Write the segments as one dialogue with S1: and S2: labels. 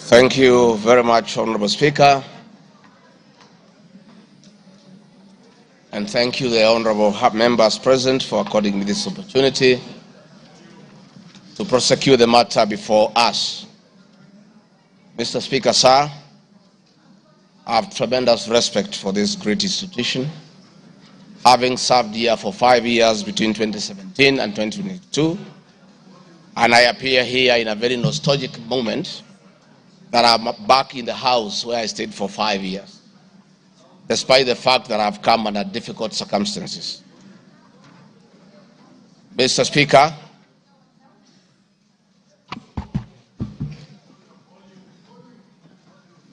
S1: Thank you very much, Honorable Speaker. And thank you, the honorable members present, for according me this opportunity to prosecute the matter before us. Mr. Speaker, sir, I have tremendous respect for this great institution, having served here for 5 years between 2017 and 2022, and I appear here in a very nostalgic moment that I'm back in the house where I stayed for 5 years, despite the fact that I've come under difficult circumstances. Mr. Speaker,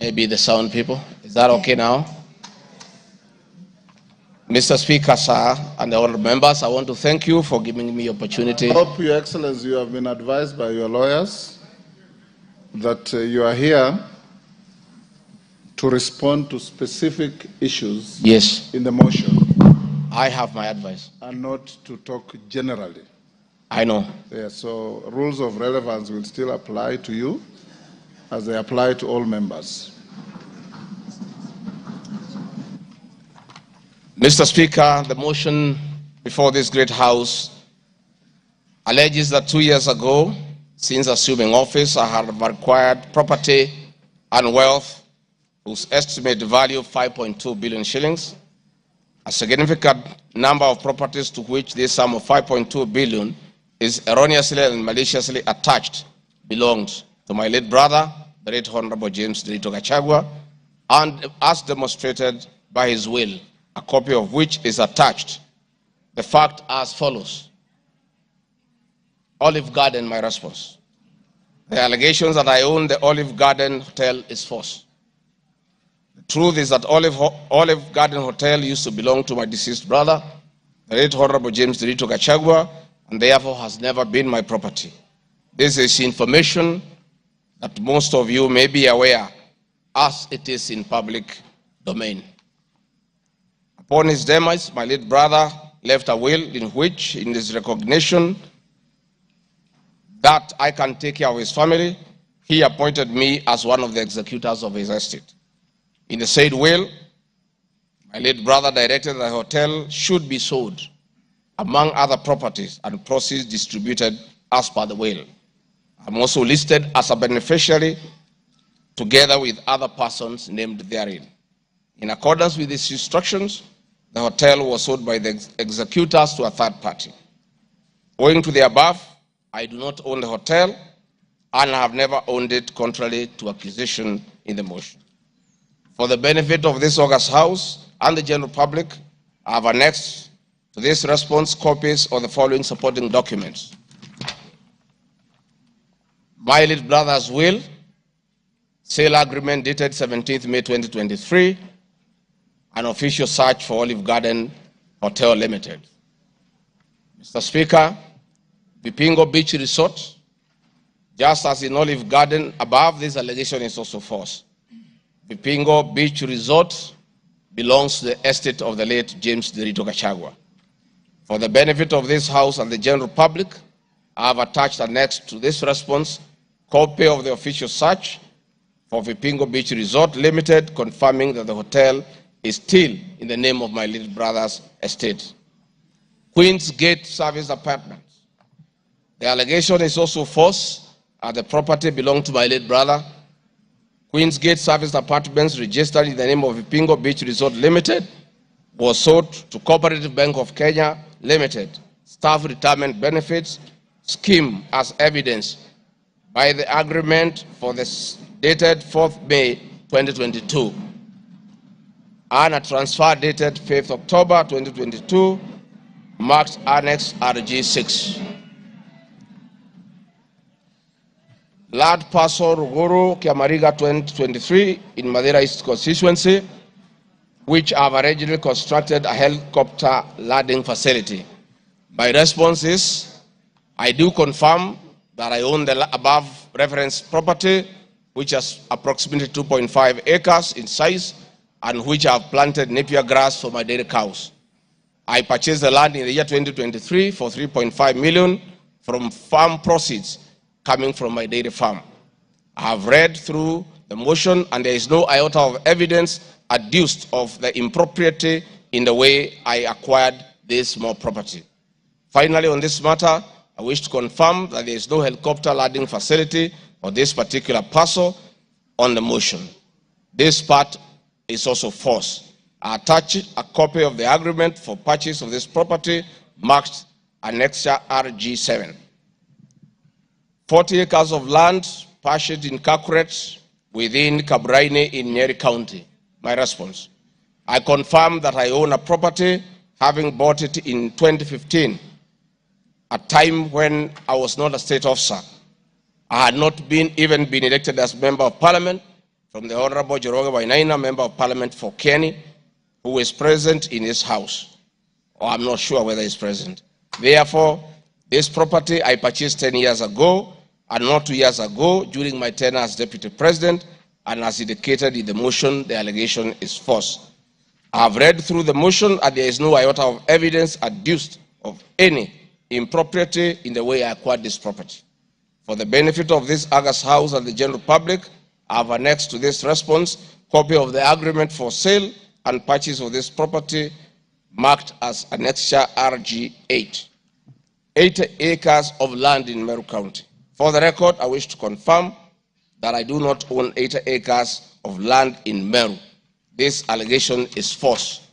S1: maybe the sound people, is that okay now? Mr. Speaker, sir, and the honorable members, I want to thank you for giving me the opportunity.
S2: I hope, Your Excellency, you have been advised by your lawyers that you are here to respond to specific issues in the motion.
S1: I have my advice.
S2: And not to talk generally.
S1: I know.
S2: Yeah, so rules of relevance will still apply to you as they apply to all members.
S1: Mr. Speaker, the motion before this great house alleges that 2 years ago, since assuming office, I have acquired property and wealth whose estimated value of 5.2 billion shillings. A significant number of properties to which this sum of 5.2 billion is erroneously and maliciously attached belonged to my late brother, the late Honorable James Rigathi Gachagua, and as demonstrated by his will, a copy of which is attached. The fact as follows. Olive Garden, my response. The allegations that I own the Olive Garden Hotel is false. The truth is that Olive Garden Hotel used to belong to my deceased brother, the late Honorable James Rigathi Gachagua, and therefore has never been my property. This is information that most of you may be aware, as it is in public domain. Upon his demise, my late brother left a will in which, in his recognition that I can take care of his family, he appointed me as one of the executors of his estate. In the said will, my late brother directed that the hotel should be sold, among other properties, and proceeds distributed as per the will. I'm also listed as a beneficiary together with other persons named therein. In accordance with these instructions, the hotel was sold by the executors to a third party. Owing to the above, I do not own the hotel and have never owned it, contrary to accusation in the motion. For the benefit of this august house and the general public, I have annexed to this response copies of the following supporting documents. My late brother's will, sale agreement dated 17th May 2023, an official search for Olive Garden Hotel Limited. Mr. Speaker, Vipingo Beach Resort, just as in Olive Garden, above this allegation is also false. Vipingo Beach Resort belongs to the estate of the late James Rigathi Gachagua. For the benefit of this house and the general public, I have attached annexed to this response copy of the official search for Vipingo Beach Resort Limited, confirming that the hotel is still in the name of my little brother's estate. Queen's Gate Service Apartments. The allegation is also false, as the property belonged to my late brother. Queen's Gate Service Apartments, registered in the name of Vipingo Beach Resort Limited, was sold to Cooperative Bank of Kenya Limited, Staff Retirement Benefits Scheme, as evidenced by the agreement for the dated 4th May 2022. And a transfer dated 5th October 2022, marked Annex RG6. Land parcel Ruguru Kiamariga 2023 in Madeira East constituency, which have originally constructed a helicopter landing facility. My response is, I do confirm that I own the above reference property, which has approximately 2.5 acres in size, and which I have planted napier grass for my dairy cows. I purchased the land in the year 2023 for 3.5 million from farm proceeds coming from my dairy farm. I have read through the motion, and there is no iota of evidence adduced of the impropriety in the way I acquired this small property. Finally, on this matter, I wish to confirm that there is no helicopter landing facility for this particular parcel on the motion. This part is also false. I attach a copy of the agreement for purchase of this property marked Annexure RG7. 40 acres of land purchased in Kakuret within Kabraine in Nyeri County. My response: I confirm that I own a property, having bought it in 2015, a time when I was not a state officer. I had not even been elected as Member of Parliament from the Honorable Joroge Wainaina, Member of Parliament for Kieni, who is present in his house, or I'm not sure whether he's present. Therefore, this property I purchased 10 years ago, and not 2 years ago during my tenure as Deputy President, and as indicated in the motion, the allegation is false. I have read through the motion, and there is no iota of evidence adduced of any impropriety in the way I acquired this property. For the benefit of this August House and the general public, I have annexed to this response copy of the agreement for sale and purchase of this property marked as Annexure RG8. 80 acres of land in Meru County. For the record, I wish to confirm that I do not own 80 acres of land in Meru. This allegation is false.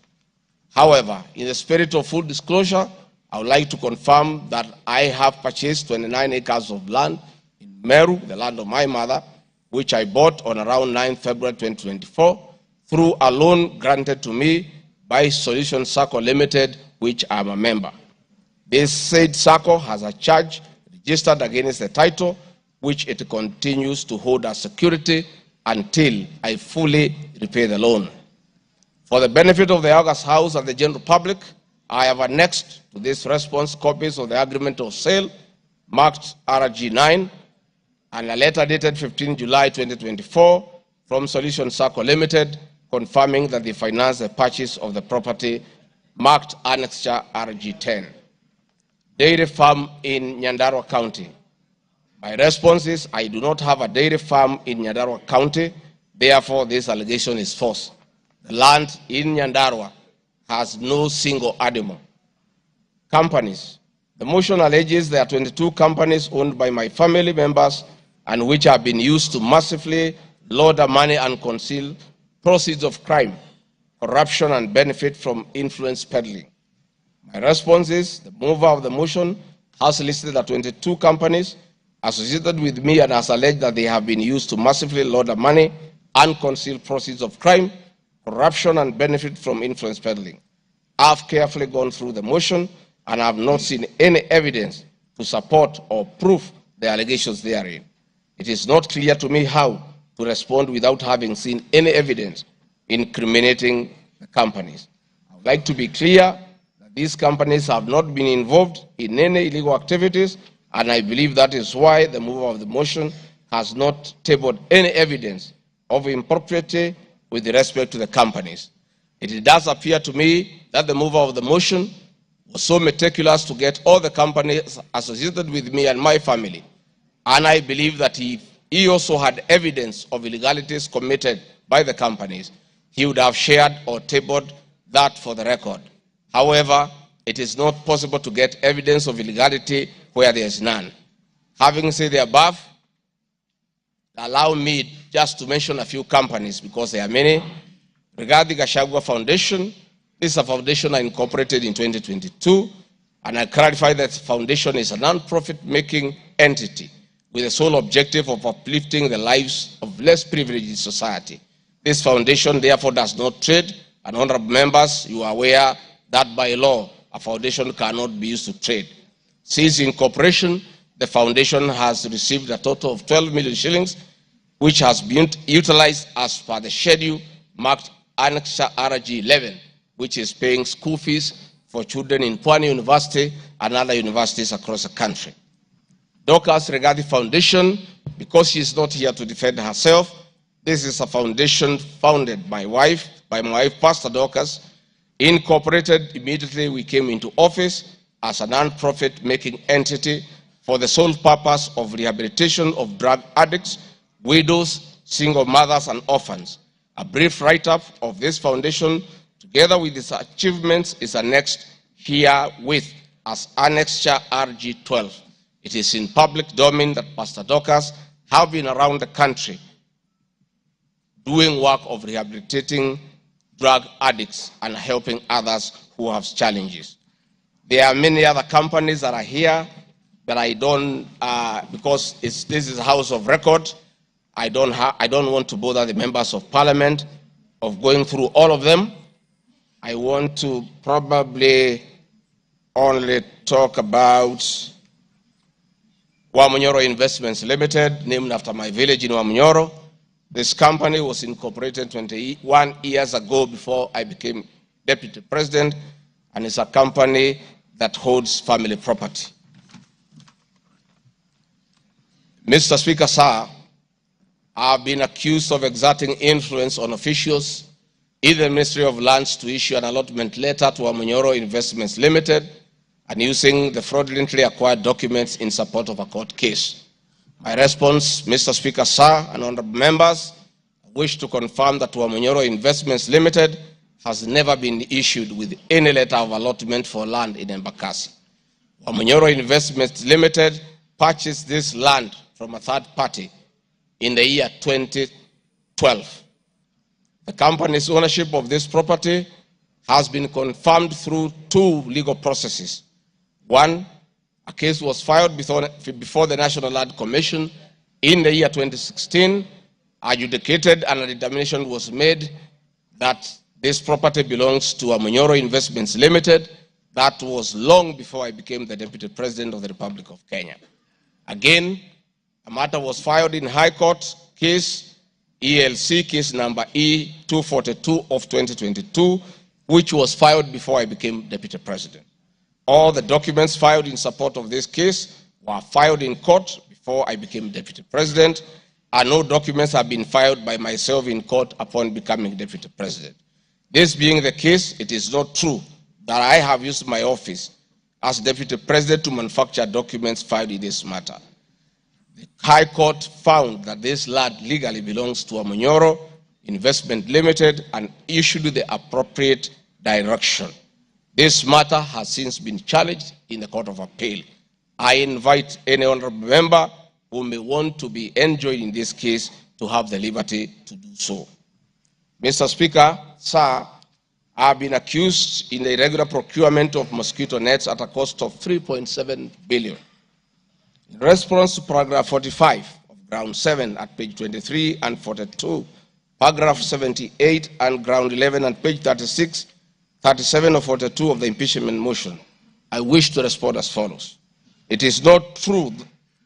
S1: However, in the spirit of full disclosure, I would like to confirm that I have purchased 29 acres of land in Meru, the land of my mother, which I bought on around 9 February 2024 through a loan granted to me by Solution Circle Limited, which I am a member. This said circle has a charge registered against the title, which it continues to hold as security until I fully repay the loan. For the benefit of the August House and the general public, I have annexed to this response copies of the agreement of sale marked RG9 and a letter dated 15 July 2024 from Solution Circle Limited confirming that they financed the purchase of the property marked Annexure RG10. Dairy farm in Nyandarua County. My response is I do not have a dairy farm in Nyandarua County, therefore this allegation is false. The land in Nyandarua has no single animal. Companies. The motion alleges there are 22 companies owned by my family members and which have been used to massively launder money and conceal proceeds of crime, corruption, and benefit from influence peddling. My response is the mover of the motion has listed the 22 companies associated with me and has alleged that they have been used to massively launder money and conceal proceeds of crime, corruption, and benefit from influence peddling. I have carefully gone through the motion and have not seen any evidence to support or prove the allegations therein. It is not clear to me how to respond without having seen any evidence incriminating the companies. I would like to be clear that these companies have not been involved in any illegal activities, and I believe that is why the mover of the motion has not tabled any evidence of impropriety with respect to the companies. It does appear to me that the mover of the motion was so meticulous to get all the companies associated with me and my family, and I believe that he also had evidence of illegalities committed by the companies, he would have shared or tabled that for the record. However, it is not possible to get evidence of illegality where there is none. Having said the above, allow me just to mention a few companies because there are many. Rigathi Gachagua Foundation. This is a foundation I incorporated in 2022, and I clarify that the foundation is a non-profit making entity with the sole objective of uplifting the lives of less privileged in society. This foundation therefore does not trade, and honorable members, you are aware that by law, a foundation cannot be used to trade. Since incorporation, the foundation has received a total of 12 million shillings, which has been utilized as per the schedule marked Annexure RG11, which is paying school fees for children in Pwani University and other universities across the country. Dorcas Rigathi Foundation, because she is not here to defend herself, this is a foundation founded by my wife, Pastor Dorcas, incorporated immediately we came into office as a non-profit making entity for the sole purpose of rehabilitation of drug addicts widows, single mothers, and orphans. A brief write-up of this foundation, together with its achievements, is annexed herewith as Annexure RG 12. It is in public domain that Pastor Dorcas have been around the country doing work of rehabilitating drug addicts and helping others who have challenges. There are many other companies that are here that I don't, because this is a house of record, I don't want to bother the members of parliament of going through all of them. I want to probably only talk about Wamunyoro Investments Limited, named after my village in Wamunyoro. This company was incorporated 21 years ago before I became deputy president, and it's a company that holds family property. Mr. Speaker, sir, I have been accused of exerting influence on officials in the Ministry of Lands to issue an allotment letter to Wamunyoro Investments Limited and using the fraudulently acquired documents in support of a court case. My response, Mr. Speaker, sir, and honorable members, I wish to confirm that Wamunyoro Investments Limited has never been issued with any letter of allotment for land in Embakasi. Wamunyoro Investments Limited purchased this land from a third party in the year 2012. The company's ownership of this property has been confirmed through two legal processes. One, a case was filed before the National Land Commission in the year 2016, adjudicated, and a determination was made that this property belongs to Wamunyoro Investments Limited. That was long before I became the Deputy President of the Republic of Kenya. Again, a matter was filed in High Court, case ELC, case number E242 of 2022, which was filed before I became Deputy President. All the documents filed in support of this case were filed in court before I became Deputy President, and no documents have been filed by myself in court upon becoming Deputy President. This being the case, it is not true that I have used my office as Deputy President to manufacture documents filed in this matter. The High Court found that this land legally belongs to Wamunyoro Investment Limited and issued the appropriate direction. This matter has since been challenged in the Court of Appeal. I invite any honorable member who may want to be enjoined in this case to have the liberty to do so. Mr. Speaker, sir, I have been accused in the irregular procurement of mosquito nets at a cost of 3.7 billion. In response to paragraph 45 of ground 7 at page 23 and 42, paragraph 78 and ground 11 and page 36, 37 or 42 of the impeachment motion, I wish to respond as follows. It is not true,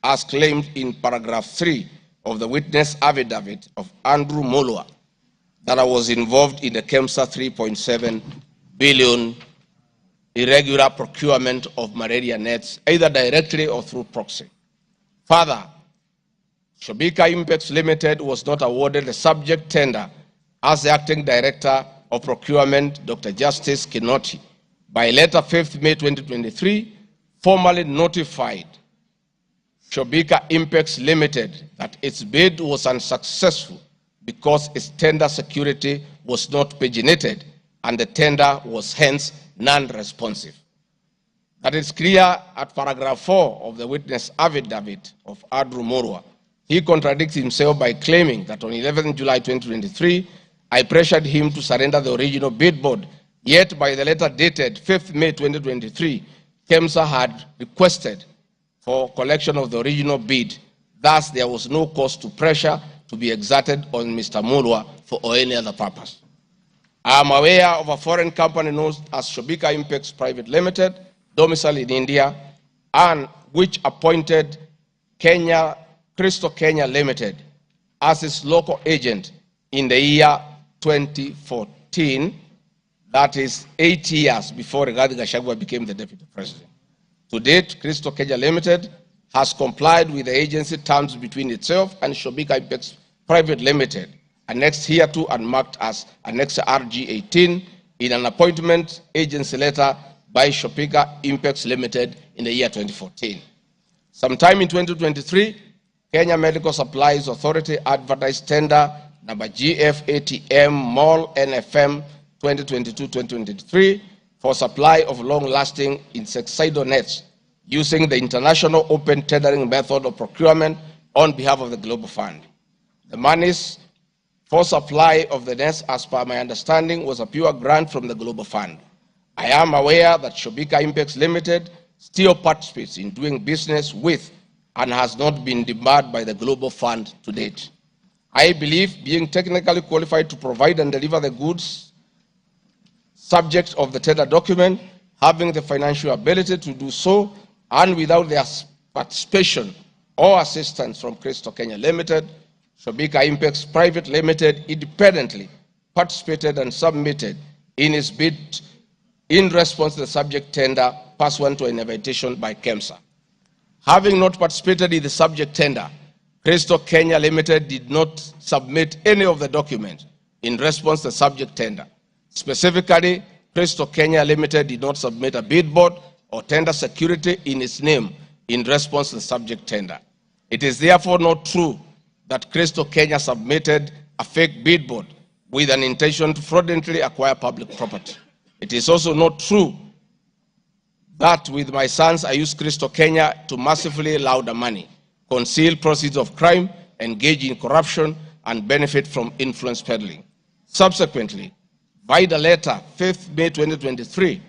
S1: as claimed in paragraph 3 of the witness affidavit of Andrew Molwa, that I was involved in the KEMSA 3.7 billion irregular procurement of malaria nets, either directly or through proxy. Further, Shobika Impacts Limited was not awarded the subject tender as the acting director of procurement, Dr. Justice Kinoti, by letter 5th May 2023, formally notified Shobika Impacts Limited that its bid was unsuccessful because its tender security was not paginated and the tender was hence non-responsive. That is clear at paragraph 4 of the witness affidavit of Andrew Molwa. He contradicts himself by claiming that on 11 July 2023, I pressured him to surrender the original bid board, yet by the letter dated 5th May 2023, KEMSA had requested for collection of the original bid. Thus, there was no cause to pressure to be exerted on Mr. Molwa for any other purpose. I am aware of a foreign company known as Shobika Impacts Private Limited, domiciled in India, and which appointed Crystal Kenya Limited as its local agent in the year 2014, that is 8 years before Rigathi Gachagua became the Deputy President. To date, Crystal Kenya Limited has complied with the agency terms between itself and Shobika Impacts Private Limited, annexed hereto and marked as Annexure RG 18 in an appointment agency letter by Shobika Impacts Limited in the year 2014. Sometime in 2023, Kenya Medical Supplies Authority advertised tender number GFATM MOL NFM 2022-2023 for supply of long-lasting insecticidal nets using the international open tendering method of procurement on behalf of the Global Fund. The monies for supply of the nets, as per my understanding, was a pure grant from the Global Fund. I am aware that Shobika Impex Limited still participates in doing business with and has not been debarred by the Global Fund to date. I believe being technically qualified to provide and deliver the goods subject of the tender document, having the financial ability to do so, and without their participation or assistance from Crystal Kenya Limited, Shobika Impex Private Limited independently participated and submitted in its bid in response to the subject tender pursuant to an invitation by KEMSA. Having not participated in the subject tender, Crystal Kenya Limited did not submit any of the documents in response to the subject tender. Specifically, Crystal Kenya Limited did not submit a bid board or tender security in its name in response to the subject tender. It is therefore not true that Crystal Kenya submitted a fake bid board with an intention to fraudulently acquire public property. It is also not true that with my sons I used Crystal Kenya to massively launder money, conceal proceeds of crime, engage in corruption, and benefit from influence peddling. Subsequently, by the letter 5th May 2023,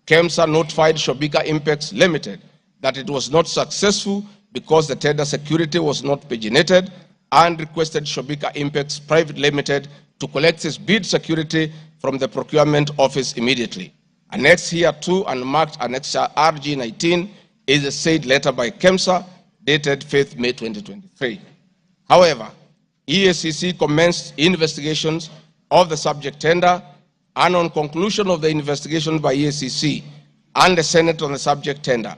S1: KEMSA notified Shobika Impex Limited that it was not successful because the tender security was not paginated, and requested Shobika Impex Private Limited to collect its bid security from the procurement office immediately. Annexed here to and marked Annexure RG19 is a said letter by KEMSA dated 5th May 2023. However, EACC commenced investigations of the subject tender, and on conclusion of the investigation by EACC and the Senate on the subject tender,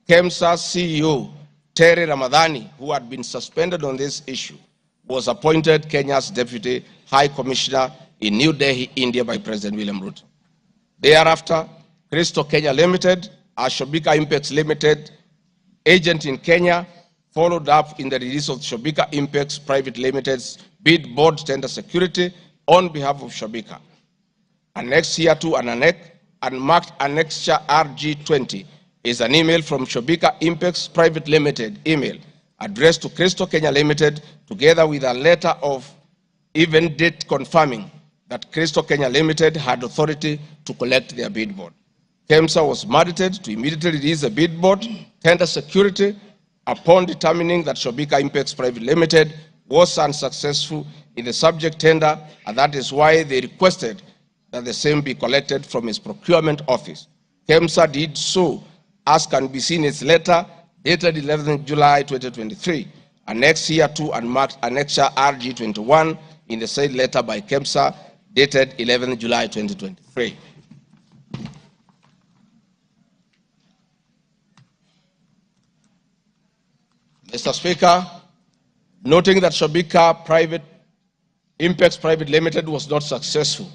S1: KEMSA CEO Terry Ramadhani, who had been suspended on this issue, was appointed Kenya's Deputy High Commissioner in New Delhi, India by President William Ruto. Thereafter, Crystal Kenya Limited, a Shobika Impex Limited agent in Kenya, followed up in the release of Shobika Impex Private Limited's bid board tender security on behalf of Shobika. Annexed here to and marked Annexure RG20 is an email from Shobika Impex Private Limited email addressed to Crystal Kenya Limited, together with a letter of even date confirming that Crystal Kenya Limited had authority to collect their bid board. KEMSA was mandated to immediately release the bid board tender security upon determining that Shobika Impex Private Limited was unsuccessful in the subject tender, and that is why they requested that the same be collected from its procurement office. KEMSA did so, as can be seen in its letter dated 11th July 2023, annexed here to and marked Annexure RG21 in the said letter by KEMSA dated 11th July 2023. Mr. Speaker, noting that Shobika Impex Private Limited was not successful,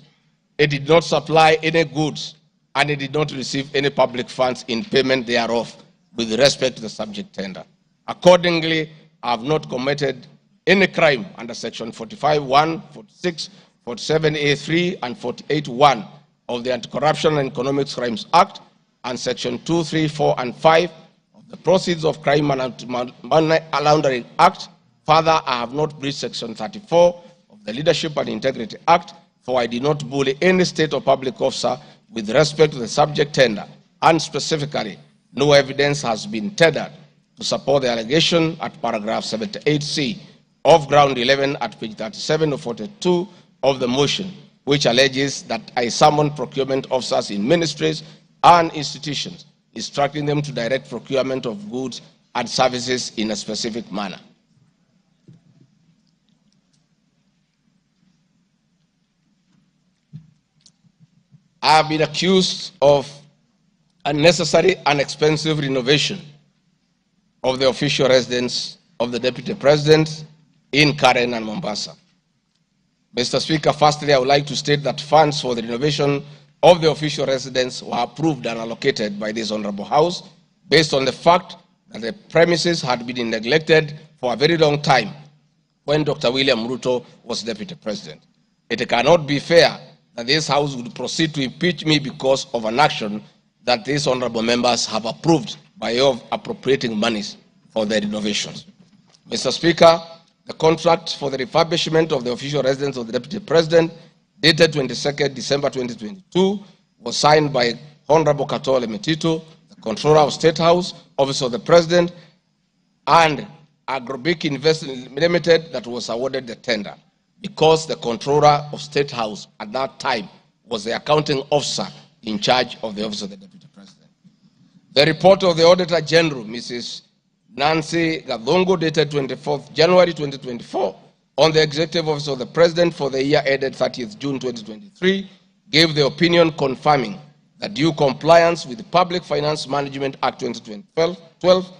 S1: it did not supply any goods, and it did not receive any public funds in payment thereof with respect to the subject tender. Accordingly, I have not committed any crime under Section 45(1), 46, 47(a)(3), and 48(1) of the Anti-Corruption and Economic Crimes Act, and Section 2, 3, 4, and 5 of the Proceeds of Crime and Money Laundering Act. Further, I have not breached Section 34 of the Leadership and Integrity Act, for I did not bully any state or public officer with respect to the subject tender, and specifically, no evidence has been tendered to support the allegation at paragraph 78C of ground 11 at page 37 of 42 of the motion, which alleges that I summoned procurement officers in ministries and institutions, instructing them to direct procurement of goods and services in a specific manner. I have been accused of unnecessary and expensive renovation of the official residence of the Deputy President in Karen and Mombasa. Mr. Speaker, firstly, I would like to state that funds for the renovation of the official residence were approved and allocated by this Honorable House based on the fact that the premises had been neglected for a very long time when Dr. William Ruto was Deputy President. It cannot be fair that this House would proceed to impeach me because of an action that these honorable members have approved by way of appropriating monies for their renovations. Mr. Speaker, the contract for the refurbishment of the official residence of the Deputy President, dated 22nd December 2022, was signed by Honorable Katole Metito, the Controller of State House, Office of the President, and Agrobic Investment Limited that was awarded the tender, because the Controller of State House at that time was the accounting officer in charge of the Office of the Deputy President. The report of the Auditor General, Mrs. Nancy Gadongo, dated 24th January 2024, on the Executive Office of the President for the year ended 30th June 2023, gave the opinion confirming that due compliance with the Public Finance Management Act 2012,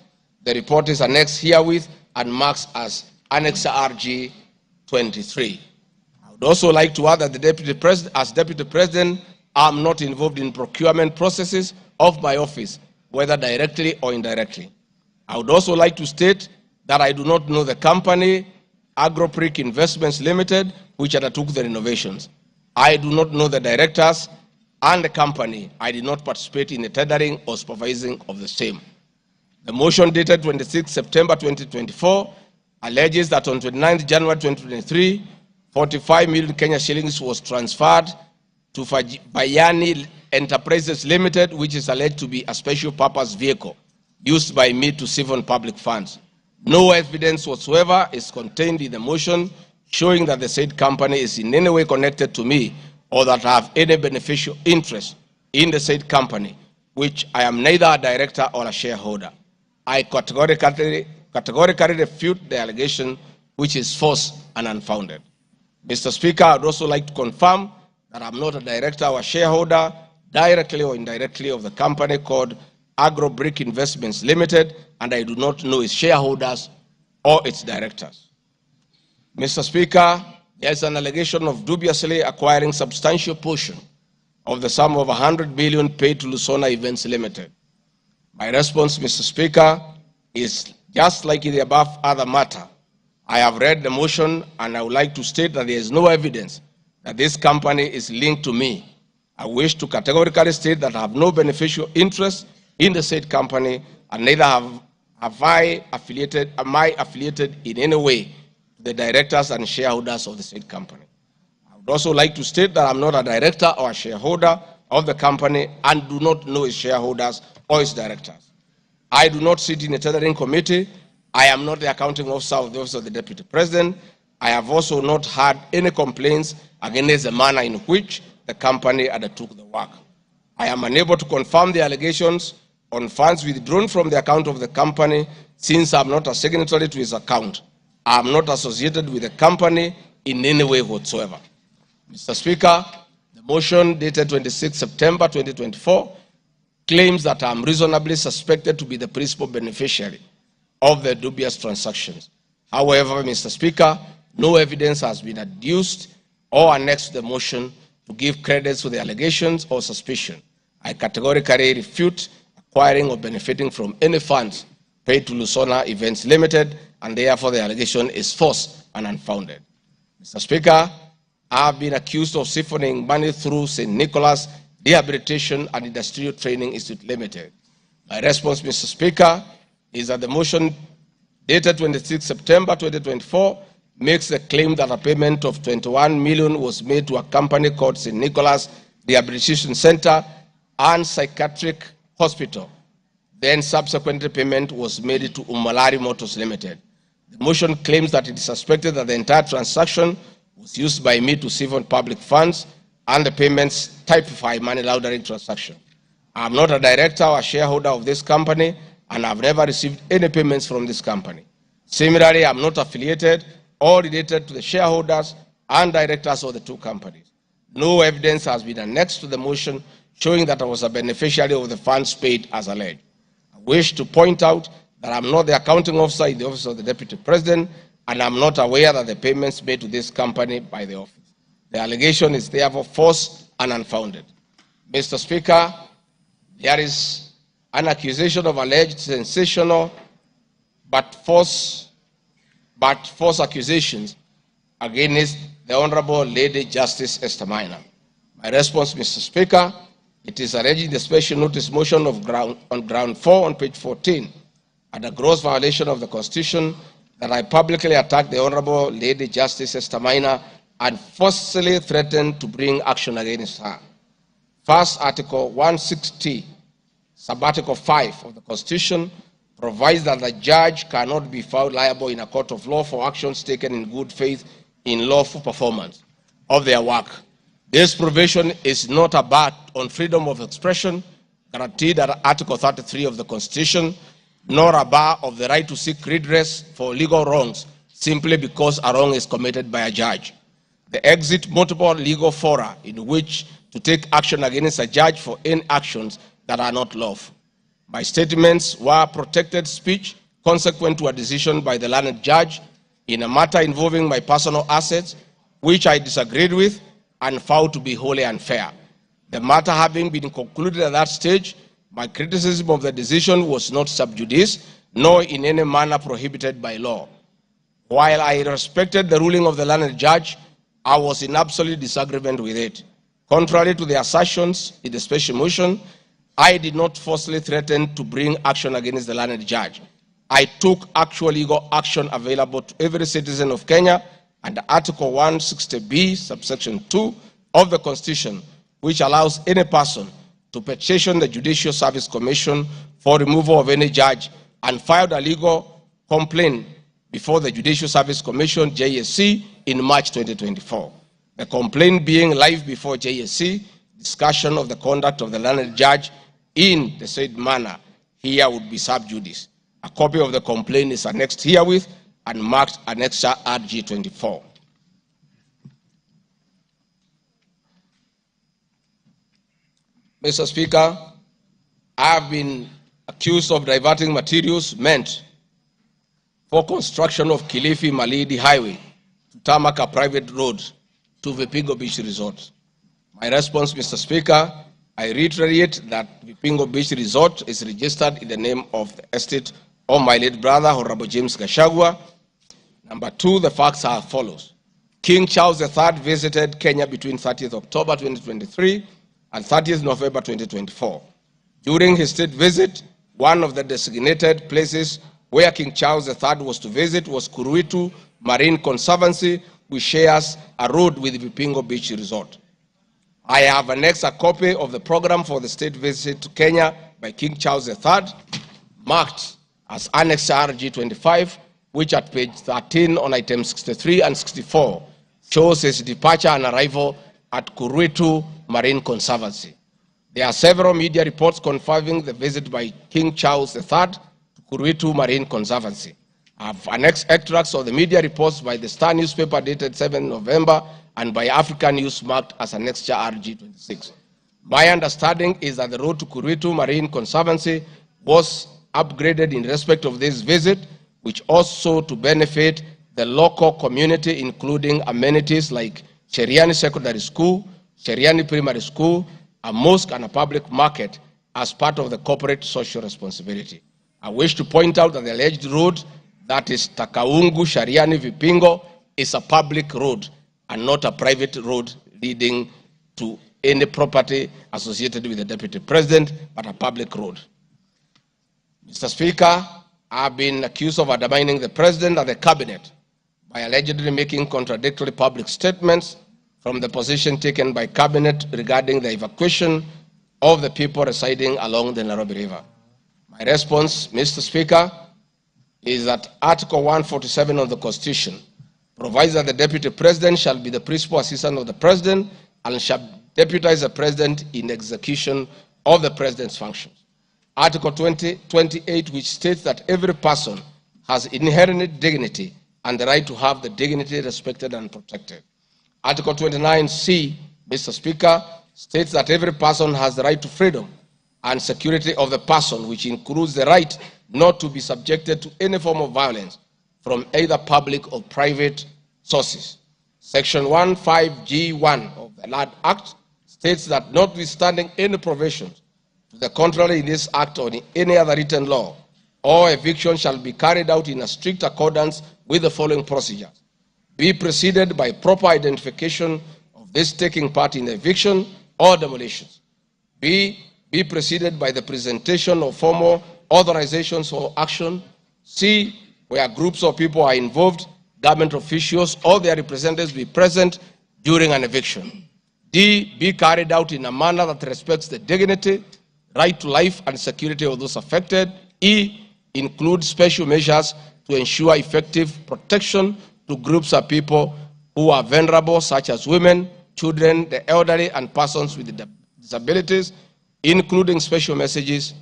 S1: the report is annexed herewith and marks as Annex RG 23. I would also like to add that the Deputy President, as Deputy President, I am not involved in procurement processes of my office, whether directly or indirectly. I would also like to state that I do not know the company, Agropric Investments Limited, which undertook the renovations. I do not know the directors and the company. I did not participate in the tendering or supervising of the same. The motion dated 26 September 2024 alleges that on 29 January 2023, 45 million Kenya shillings was transferred to Bayani Enterprises Limited, which is alleged to be a special purpose vehicle used by me to siphon public funds. No evidence whatsoever is contained in the motion showing that the said company is in any way connected to me or that I have any beneficial interest in the said company, which I am neither a director or a shareholder. I categorically refute the allegation, which is false and unfounded. Mr. Speaker, I would also like to confirm that I'm not a director or a shareholder, directly or indirectly, of the company called Agrobrick Investments Limited, and I do not know its shareholders or its directors. Mr. Speaker, there is an allegation of dubiously acquiring substantial portion of the sum of 100 billion paid to Lusona Events Limited. My response, Mr. Speaker, is just like in the above other matter. I have read the motion and I would like to state that there is no evidence that this company is linked to me. I wish to categorically state that I have no beneficial interest in the said company, and neither am I affiliated in any way to the directors and shareholders of the said company. I would also like to state that I'm not a director or a shareholder of the company and do not know its shareholders or its directors. I do not sit in a tendering committee. I am not the accounting officer of the Office of the Deputy President. I have also not had any complaints against the manner in which the company undertook the work. I am unable to confirm the allegations on funds withdrawn from the account of the company, since I am not a signatory to its account. I am not associated with the company in any way whatsoever. Mr. Speaker, the motion dated 26 September 2024 claims that I am reasonably suspected to be the principal beneficiary of the dubious transactions. However, Mr. Speaker, no evidence has been adduced or annexed to the motion to give credence to the allegations or suspicion. I categorically refute acquiring or benefiting from any funds paid to Lusona Events Limited, and therefore the allegation is false and unfounded. Mr. Speaker, I have been accused of siphoning money through St. Nicholas Rehabilitation and Industrial Training Institute Limited. My response, Mr. Speaker, is that the motion dated 26 September 2024 makes the claim that a payment of 21 million was made to a company called St. Nicholas Rehabilitation Center and Psychiatric Hospital. Then subsequently payment was made to Umalari Motors Limited. The motion claims that it is suspected that the entire transaction was used by me to siphon public funds and the payments typify money laundering transaction. I am not a director or a shareholder of this company, and I have never received any payments from this company. Similarly, I am not affiliated or related to the shareholders and directors of the two companies. No evidence has been annexed to the motion showing that I was a beneficiary of the funds paid as alleged. I wish to point out that I am not the accounting officer in the Office of the Deputy President, and I am not aware that the payments made to this company by the office. The allegation is therefore false and unfounded. Mr. Speaker, there is an accusation of alleged sensational but false but false accusations against the Honorable Lady Justice Esther Minor. My response, Mr. Speaker, it is alleged in the special notice motion on ground 4 on page 14 at a gross violation of the Constitution that I publicly attacked the Honorable Lady Justice Esther Minor and forcefully threatened to bring action against her. First, Article 160, Sub-Article 5 of the Constitution provides that the judge cannot be found liable in a court of law for actions taken in good faith in lawful performance of their work. This provision is not a bar on freedom of expression guaranteed at Article 33 of the Constitution, nor a bar of the right to seek redress for legal wrongs simply because a wrong is committed by a judge. The exit multiple legal fora in which to take action against a judge for any actions that are not lawful. My statements were protected speech consequent to a decision by the learned judge in a matter involving my personal assets, which I disagreed with and found to be wholly unfair. The matter having been concluded at that stage, my criticism of the decision was not sub judice, nor in any manner prohibited by law. While I respected the ruling of the learned judge, I was in absolute disagreement with it. Contrary to the assertions in the special motion, I did not falsely threaten to bring action against the learned judge. I took actual legal action available to every citizen of Kenya under Article 160B, subsection 2 of the Constitution, which allows any person to petition the Judicial Service Commission for removal of any judge and filed a legal complaint before the Judicial Service Commission, JSC, in March 2024. The complaint being live before JSC, discussion of the conduct of the learned judge in the said manner here would be sub judice. A copy of the complaint is annexed herewith and marked Annexure RG 24. Mr. Speaker, I have been accused of diverting materials meant for construction of Kilifi Malindi Highway to tarmac a private road to Vipingo Beach Resort. My response, Mr. Speaker, I reiterate that Vipingo Beach Resort is registered in the name of the estate of my late brother, Honorable James Gachagua. Number two, the facts are as follows. King Charles III visited Kenya between 30th October 2023 and 30th November 2024. During his state visit, one of the designated places where King Charles III was to visit was Kuruitu Marine Conservancy, which shares a road with Vipingo Beach Resort. I have annexed a copy of the program for the state visit to Kenya by King Charles III, marked as Annex RG 25, which at page 13 on items 63 and 64 shows his departure and arrival at Kuruitu Marine Conservancy. There are several media reports confirming the visit by King Charles III to Kuruitu Marine Conservancy. I have annexed extracts of the media reports by the Star newspaper dated 7 November and by African News marked as Annexure RG 26. My understanding is that the road to Kuruitu Marine Conservancy was upgraded in respect of this visit, which also to benefit the local community, including amenities like Cheriani Secondary School, Cheriani Primary School, a mosque and a public market as part of the corporate social responsibility. I wish to point out that the alleged road, that is Takaungu Shariani Vipingo, is a public road and not a private road leading to any property associated with the Deputy President, but a public road. Mr. Speaker, I have been accused of undermining the President and the Cabinet by allegedly making contradictory public statements from the position taken by Cabinet regarding the evacuation of the people residing along the Nairobi River. My response, Mr. Speaker, is that Article 147 of the Constitution provides that the Deputy President shall be the principal assistant of the President and shall deputize the President in execution of the President's functions. Article 28, which states that every person has inherent dignity and the right to have the dignity respected and protected. Article 29C, Mr. Speaker, states that every person has the right to freedom and security of the person, which includes the right not to be subjected to any form of violence from either public or private sources. Section 15G1 of the Land Act states that notwithstanding any provisions to the contrary in this act or in any other written law, All eviction shall be carried out in a strict accordance with the following procedures. Be preceded by proper identification of this taking part in eviction or demolitions. B, be preceded by the presentation of formal authorizations for action. C, where groups of people are involved, government officials or their representatives be present during an eviction. D, be carried out in a manner that respects the dignity, right to life and security of those affected. E, include special measures to ensure effective protection to groups of people who are vulnerable, such as women, children, the elderly, and persons with disabilities, including special measures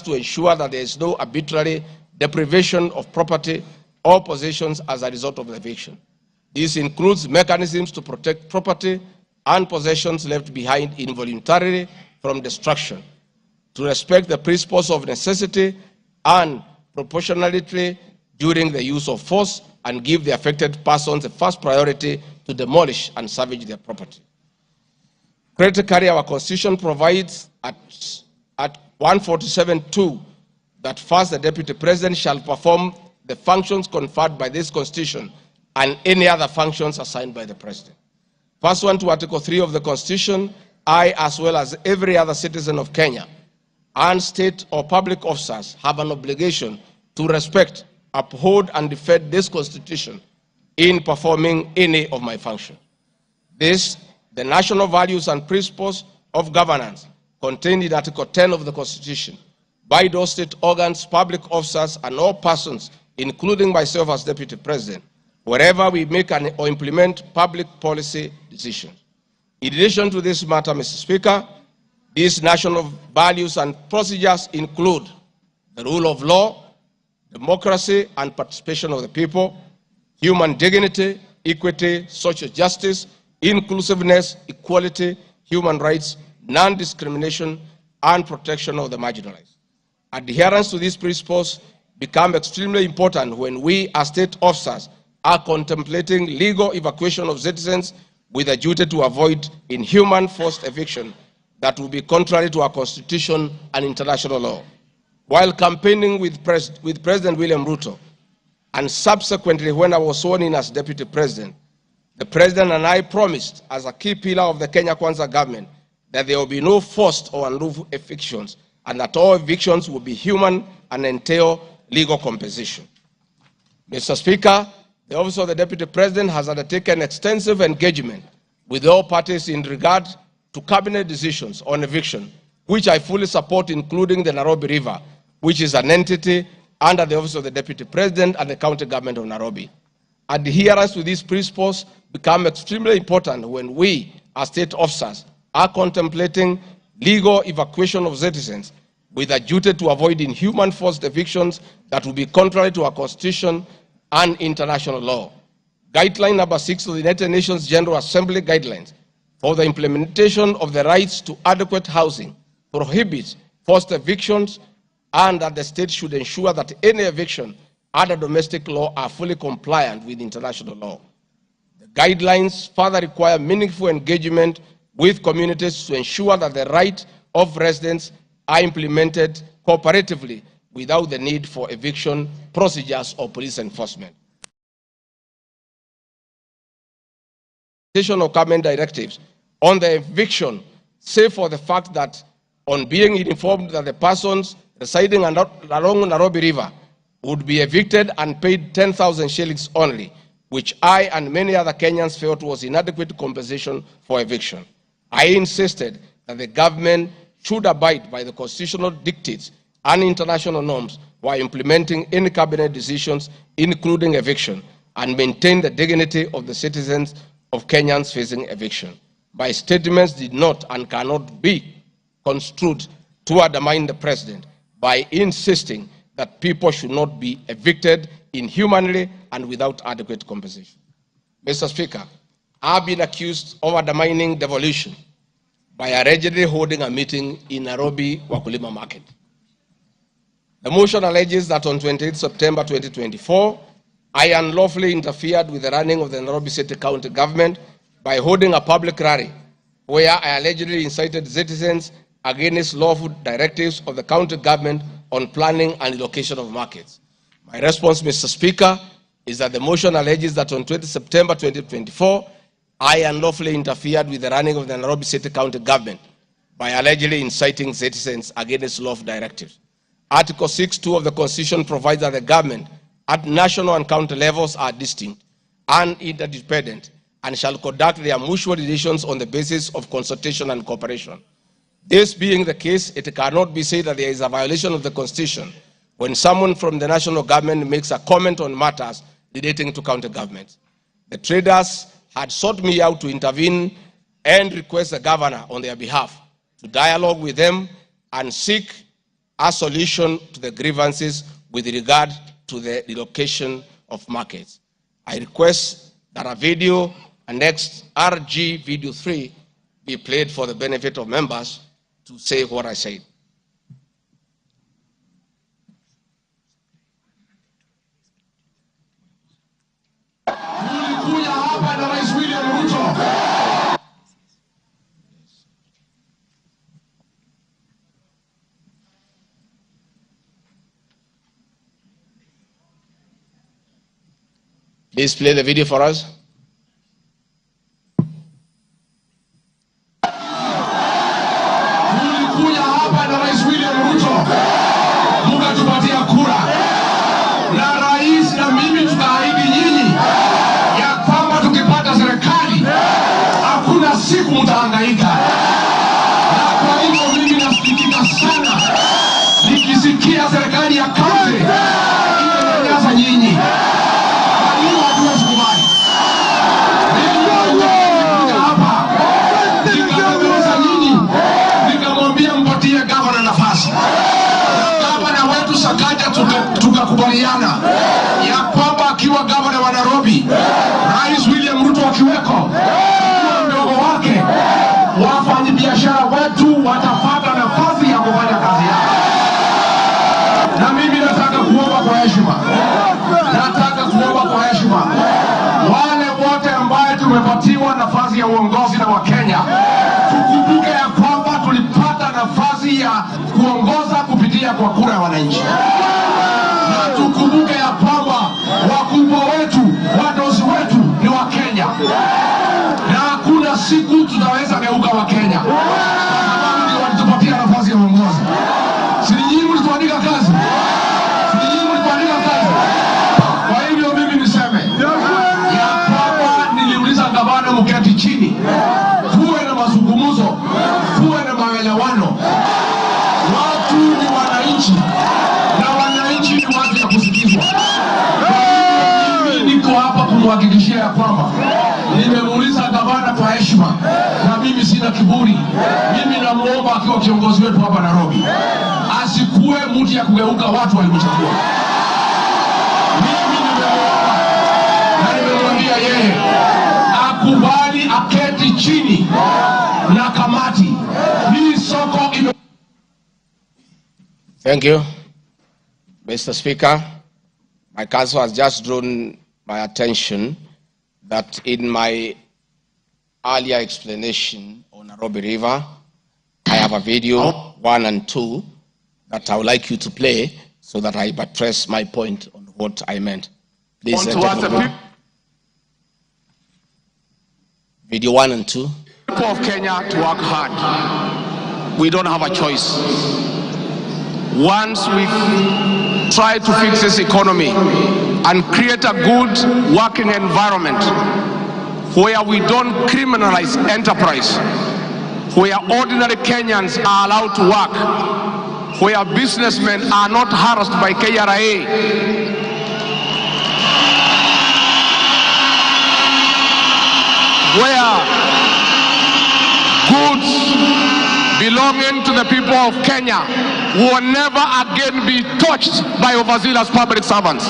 S1: to ensure that there is no arbitrary deprivation of property or possessions as a result of the eviction. This includes mechanisms to protect property and possessions left behind involuntarily from destruction, to respect the principles of necessity and proportionality during the use of force, and give the affected persons the first priority to demolish and salvage their property. Critically, our Constitution provides at 147(2) that first the Deputy President shall perform the functions conferred by this Constitution and any other functions assigned by the President. Pursuant to Article 3 of the Constitution, I, as well as every other citizen of Kenya, and state or public officers have an obligation to respect, uphold, and defend this Constitution in performing any of my functions. This, the national values and principles of governance contained in Article 10 of the Constitution, by those state organs, public officers, and all persons, including myself as Deputy President, wherever we make or implement public policy decisions. In addition to this matter, Mr. Speaker, these national values and procedures include the rule of law, democracy and participation of the people, human dignity, equity, social justice, inclusiveness, equality, human rights, non-discrimination, and protection of the marginalized. Adherence to these principles become extremely important when we as state officers are contemplating legal evacuation of citizens with a duty to avoid inhuman forced eviction that will be contrary to our Constitution and international law. While campaigning with President William Ruto, and subsequently when I was sworn in as Deputy President, the President and I promised as a key pillar of the Kenya Kwanza government that there will be no forced or unlawful evictions, and that all evictions will be human and entail legal compensation. Mr. Speaker, the Office of the Deputy President has undertaken extensive engagement with all parties in regard to cabinet decisions on eviction, which I fully support, including the Nairobi River, which is an entity under the Office of the Deputy President and the County Government of Nairobi. Adherence to these principles become extremely important when we, as state officers, are contemplating legal evacuation of citizens with a duty to avoid inhuman forced evictions that will be contrary to our Constitution and international law. Guideline number 6 of the United Nations General Assembly Guidelines for the implementation of the rights to adequate housing prohibits forced evictions, and that the state should ensure that any eviction under domestic law are fully compliant with international law. The guidelines further require meaningful engagement with communities to ensure that the rights of residents are implemented cooperatively without the need for eviction procedures or police enforcement. Of government directives on the eviction, save for the fact that on being informed that the persons residing along Nairobi River would be evicted and paid 10,000 shillings only, which I and many other Kenyans felt was inadequate compensation for eviction. I insisted that the government should abide by the constitutional dictates and international norms while implementing any cabinet decisions, including eviction, and maintain the dignity of the citizens of Kenyans facing eviction. My statements did not and cannot be construed to undermine the President by insisting that people should not be evicted inhumanly and without adequate compensation. Mr. Speaker, I've been accused of undermining devolution by allegedly holding a meeting in Nairobi Wakulima Market. The motion alleges that on 28 September 2024, I unlawfully interfered with the running of the Nairobi City County government by holding a public rally where I allegedly incited citizens against lawful directives of the county government on planning and allocation of markets. My response, Mr. Speaker, is that the motion alleges that on 20 September 2024, I unlawfully interfered with the running of the Nairobi City County government by allegedly inciting citizens against law of directives. Article 6(2) of the Constitution provides that the government at national and county levels are distinct and interdependent and shall conduct their mutual relations on the basis of consultation and cooperation. This being the case, it cannot be said that there is a violation of the Constitution when someone from the national government makes a comment on matters relating to county governments. The traders had sought me out to intervene and request the governor on their behalf to dialogue with them and seek a solution to the grievances with regard to the relocation of markets. I request that a video annexed RG Video 3 be played for the benefit of members to say what I said. Please play the video for us.
S3: Tulikuja hapa na Rais William Ruto, mkatupatia kura. Na rais na mimi tukaahidi nyinyi ya kwamba tukipata serikali hakuna siku mtahangaika. Na kwa hivyo mimi nasikitika sana nikisikia serikali ya kaunti inanyanyasa nyinyi. Tukakubaliana ya kwamba akiwa gavana wa Nairobi, Rais William Ruto akiweko, mdogo wake, wafanyabiashara wetu watapata nafasi ya kufanya kazi yao. Na mimi nataka kuomba kwa heshima, wale wote ambaye tumepatiwa nafasi ya uongozi na Wakenya, tukumbuke ya kwamba tulipata nafasi ya kuongoza kupitia kwa kura ya wananchi. Na tukumbuke ya kwamba wakubwa wetu, wadosi wetu ni Wakenya. Na hakuna siku tutaweza geuka Wakenya. Sababu ndio walitupatia nafasi ya uongozi. Si nyinyi mlituandika kazi? Kwa hivyo mimi niseme ya kwamba niliuliza gavana mketi chini, tuwe na mazungumzo, tuwe na maelewano. Watu ni wananchi na wananchi ni watu ya kusikizwa. Mimi niko hapa kumhakikishia ya kwamba nimemuuliza gavana kwa heshima, na mimi sina kiburi. Mimi namuomba akiwa kiongozi wetu hapa Nairobi, asikuwe mtu ya kugeuka watu walimchagua. Mimi nimemuomba na nimemwambia yeye akubali aketi chini na kamati. Hii soko ime...
S1: Thank you, Mr. Speaker. My counsel has just drawn my attention that in my earlier explanation on Nairobi River, I have a video 1 and 2 that I would like you to play so that I buttress my point on what I meant. Please, video 1 and 2.
S3: People of Kenya to work hard. We don't have a choice. Once we try to fix this economy and create a good working environment where we don't criminalize enterprise, where ordinary Kenyans are allowed to work, where businessmen are not harassed by KRA, where goods belonging to the people of Kenya will never again be touched by overzealous public servants.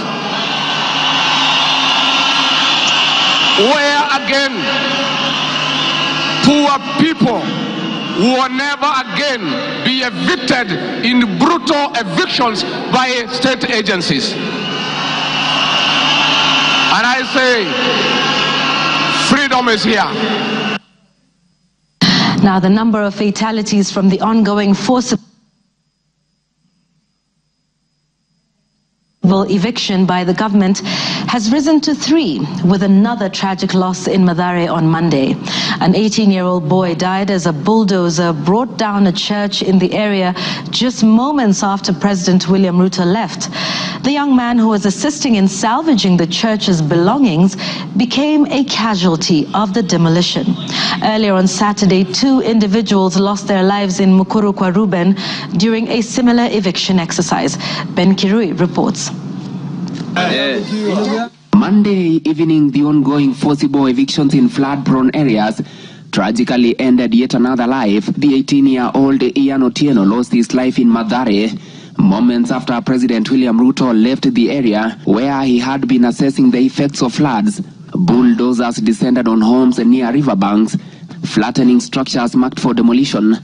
S3: Where again poor people will never again be evicted in brutal evictions by state agencies. And I say, freedom is here.
S4: Now, the number of fatalities from the ongoing force forcible eviction by the government has risen to 3, with another tragic loss in Mathare on Monday. An 18-year-old boy died as a bulldozer brought down a church in the area just moments after President William Ruto left. The young man, who was assisting in salvaging the church's belongings, became a casualty of the demolition. Earlier on Saturday, 2 individuals lost their lives in Mukuru kwa Ruben during a similar eviction exercise. Ben Kirui reports.
S5: Monday evening, the ongoing forcible evictions in flood-prone areas tragically ended yet another life. The 18-year-old Ian Otieno lost his life in Mathare moments after President William Ruto left the area where he had been assessing the effects of floods. Bulldozers descended on homes near riverbanks, flattening structures marked for demolition.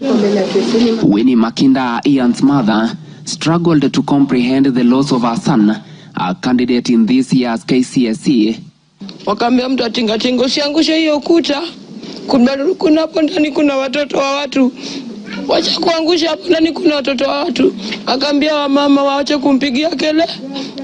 S5: Winnie Makinda, Ian's mother, struggled to comprehend the loss of her son, a candidate in this year's KCSE.
S6: Wakambia mtu atingatinga usiangushe hiyo kuta. Kuna hapo ndani kuna watoto wa watu. Wacha kuangusha hapo ndani kuna watoto wa watu. Akambia wamama waache kumpigia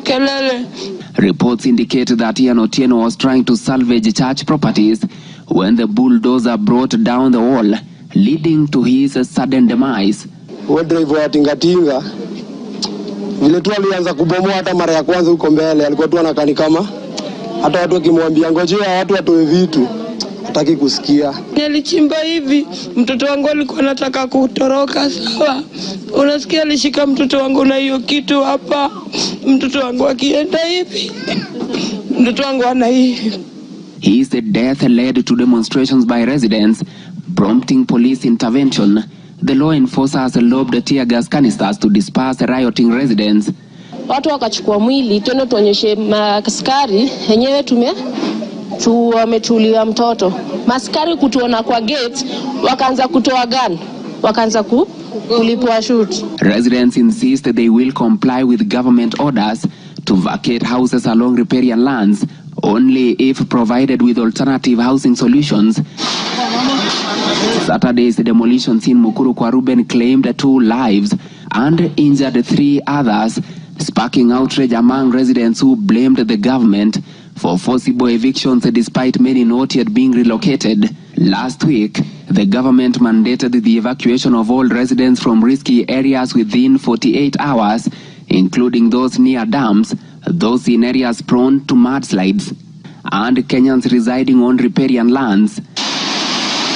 S6: kelele.
S5: Reports indicate that Ian Otieno was trying to salvage church properties when the bulldozer brought down the wall, leading to his sudden demise.
S7: Driver wa tingatinga vile tu alianza kubomoa hata mara ya kwanza huko mbele, alikuwa tu anakani kama hata watu wakimwambia ngojea watu watoe vitu hataki kusikia.
S6: Nilichimba hivi, mtoto wangu alikuwa anataka kutoroka, sawa. Unasikia alishika mtoto wangu na hiyo kitu hapa. Mtoto wangu akienda hivi. Mtoto wangu ana hivi.
S5: His death led to demonstrations by residents, prompting police intervention. The law enforcers lobbed tear gas canisters to disperse rioting residents.
S8: Watu wakachukua mwili, twende tuonyeshe maaskari, yenyewe wametulia mtoto. Maskari kutuona kwa gate, wakaanza kutoa gun, wakaanza kulipua shoot.
S5: Residents insist they will comply with government orders to vacate houses along riparian lands only if provided with alternative housing solutions. Saturday's demolitions in Mukuru kwa Ruben claimed 2 lives and injured 3 others, sparking outrage among residents who blamed the government for forcible evictions despite many not yet being relocated. Last week, the government mandated the evacuation of all residents from risky areas within 48 hours, including those near dams, those in areas prone to mudslides, and Kenyans residing on riparian lands.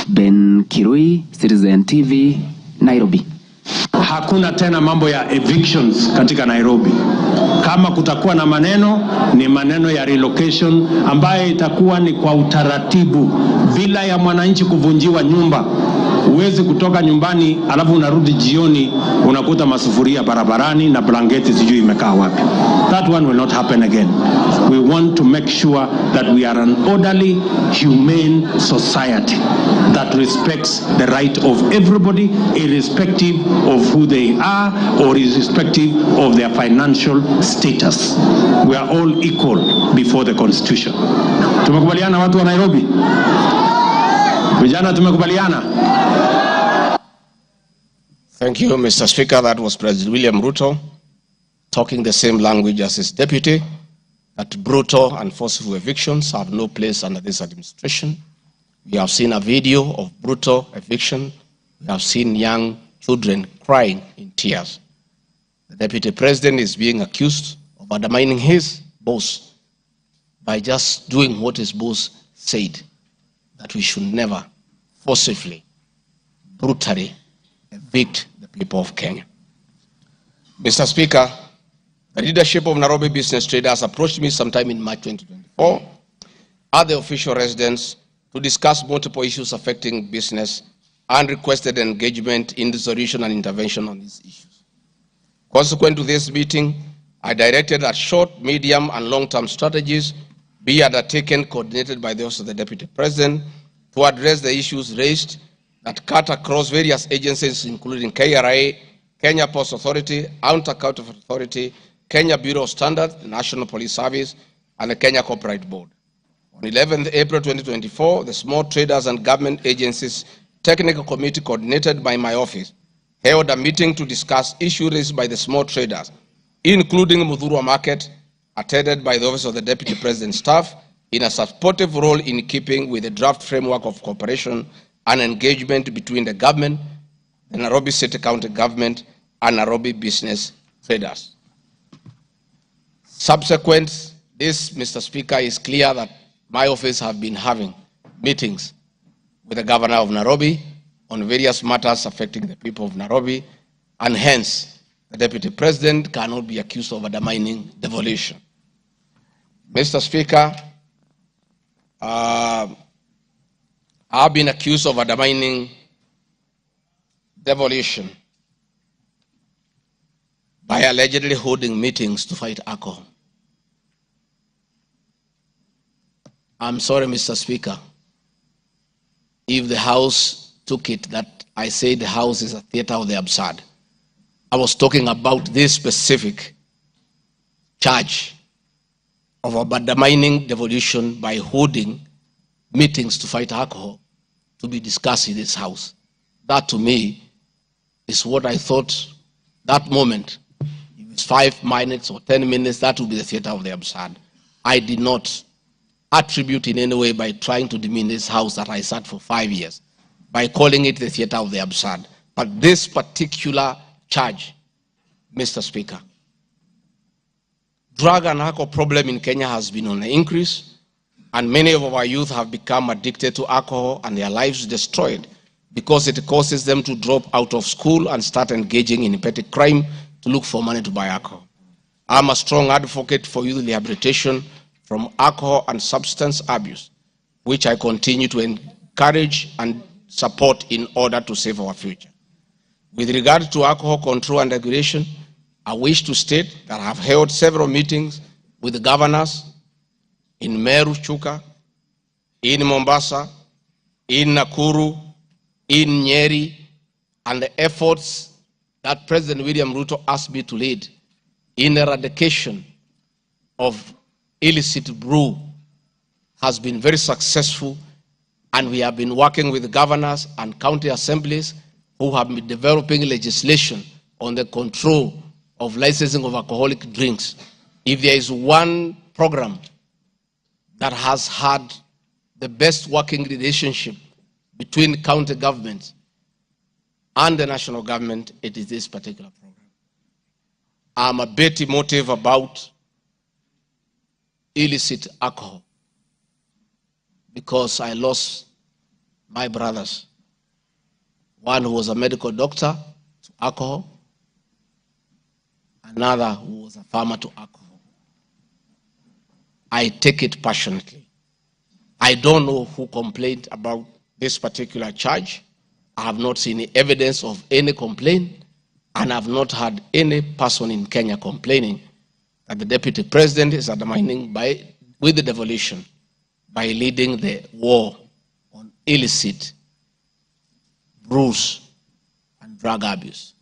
S5: Ben Kirui, Citizen TV, Nairobi.
S9: Hakuna tena mambo ya evictions katika Nairobi. Kama kutakuwa na maneno, ni maneno ya relocation ambaye itakuwa ni kwa utaratibu bila ya mwananchi kuvunjiwa nyumba. Uwezi kutoka nyumbani alafu unarudi jioni unakuta masufuria barabarani na blanketi sijui imekaa wapi. That one will not happen again. We want to make sure that we are an orderly, humane society that respects the right of everybody, irrespective of who they are or irrespective of their financial status. We are all equal before the Constitution. Tumekubaliana watu wa Nairobi? Vijana tumekubaliana?
S1: Thank you, Mr. Speaker. That was President William Ruto talking the same language as his deputy, that brutal and forceful evictions have no place under this administration. We have seen a video of brutal eviction. We have seen young children crying in tears. The deputy president is being accused of undermining his boss by just doing what his boss said, that we should never forcibly, brutally evict the people of Kenya. Mr. Speaker, the leadership of Nairobi business traders approached me sometime in March 2024 at the official residence to discuss multiple issues affecting business and requested engagement in the solution and intervention on these issues. Consequent to this meeting, I directed that short, medium, and long-term strategies be undertaken, coordinated by the Office of the Deputy President, to address the issues raised that cut across various agencies, including KRA, Kenya Post Authority, Anti-Counterfeit Authority, Kenya Bureau of Standards, the National Police Service, and the Kenya Copyright Board. On 11th April 2024, the Small Traders and Government Agencies Technical Committee, coordinated by my office, held a meeting to discuss issues raised by the small traders including Mudhurwa Market, attended by the Office of the Deputy President Staff, in a supportive role in keeping with the draft framework of cooperation and engagement between the government, the Nairobi City County Government, and Nairobi business traders. Subsequent this, Mr. Speaker, is clear that my office have been having meetings with the Governor of Nairobi on various matters affecting the people of Nairobi, and hence the Deputy President cannot be accused of undermining devolution. Mr. Speaker, I've been accused of undermining devolution by allegedly holding meetings to fight alcohol. I'm sorry, Mr. Speaker, if the House took it that I say the House is a theater of the absurd. I was talking about this specific charge of undermining devolution by holding meetings to fight alcohol to be discussed in this House. That to me is what I thought that moment. If it's 5 minutes or 10 minutes, that would be the theater of the absurd. I did not attribute in any way by trying to demean this House that I sat for 5 years, by calling it the theater of the absurd. But this particular charge, Mr. Speaker, drug and alcohol problem in Kenya has been on the increase, and many of our youth have become addicted to alcohol and their lives destroyed because it causes them to drop out of school and start engaging in petty crime to look for money to buy alcohol. I'm a strong advocate for youth rehabilitation from alcohol and substance abuse, which I continue to encourage and support in order to save our future. With regard to alcohol control and regulation, I wish to state that I have held several meetings with the governors in Meru, Chuka, in Mombasa, in Nakuru, in Nyeri, and the efforts that President William Ruto asked me to lead in eradication of illicit brew has been very successful, and we have been working with the governors and county assemblies who have been developing legislation on the control of licensing of alcoholic drinks. If there is one program that has had the best working relationship between county governments and the national government, it is this particular program. I'm a bit emotive about illicit alcohol because I lost my brothers. One who was a medical doctor to alcohol, another who was a farmer to alcohol. I take it passionately. I don't know who complained about this particular charge. I have not seen any evidence of any complaint, and I have not had any person in Kenya complaining that the Deputy President is undermining with the devolution by leading the war on illicit brews and drug abuse.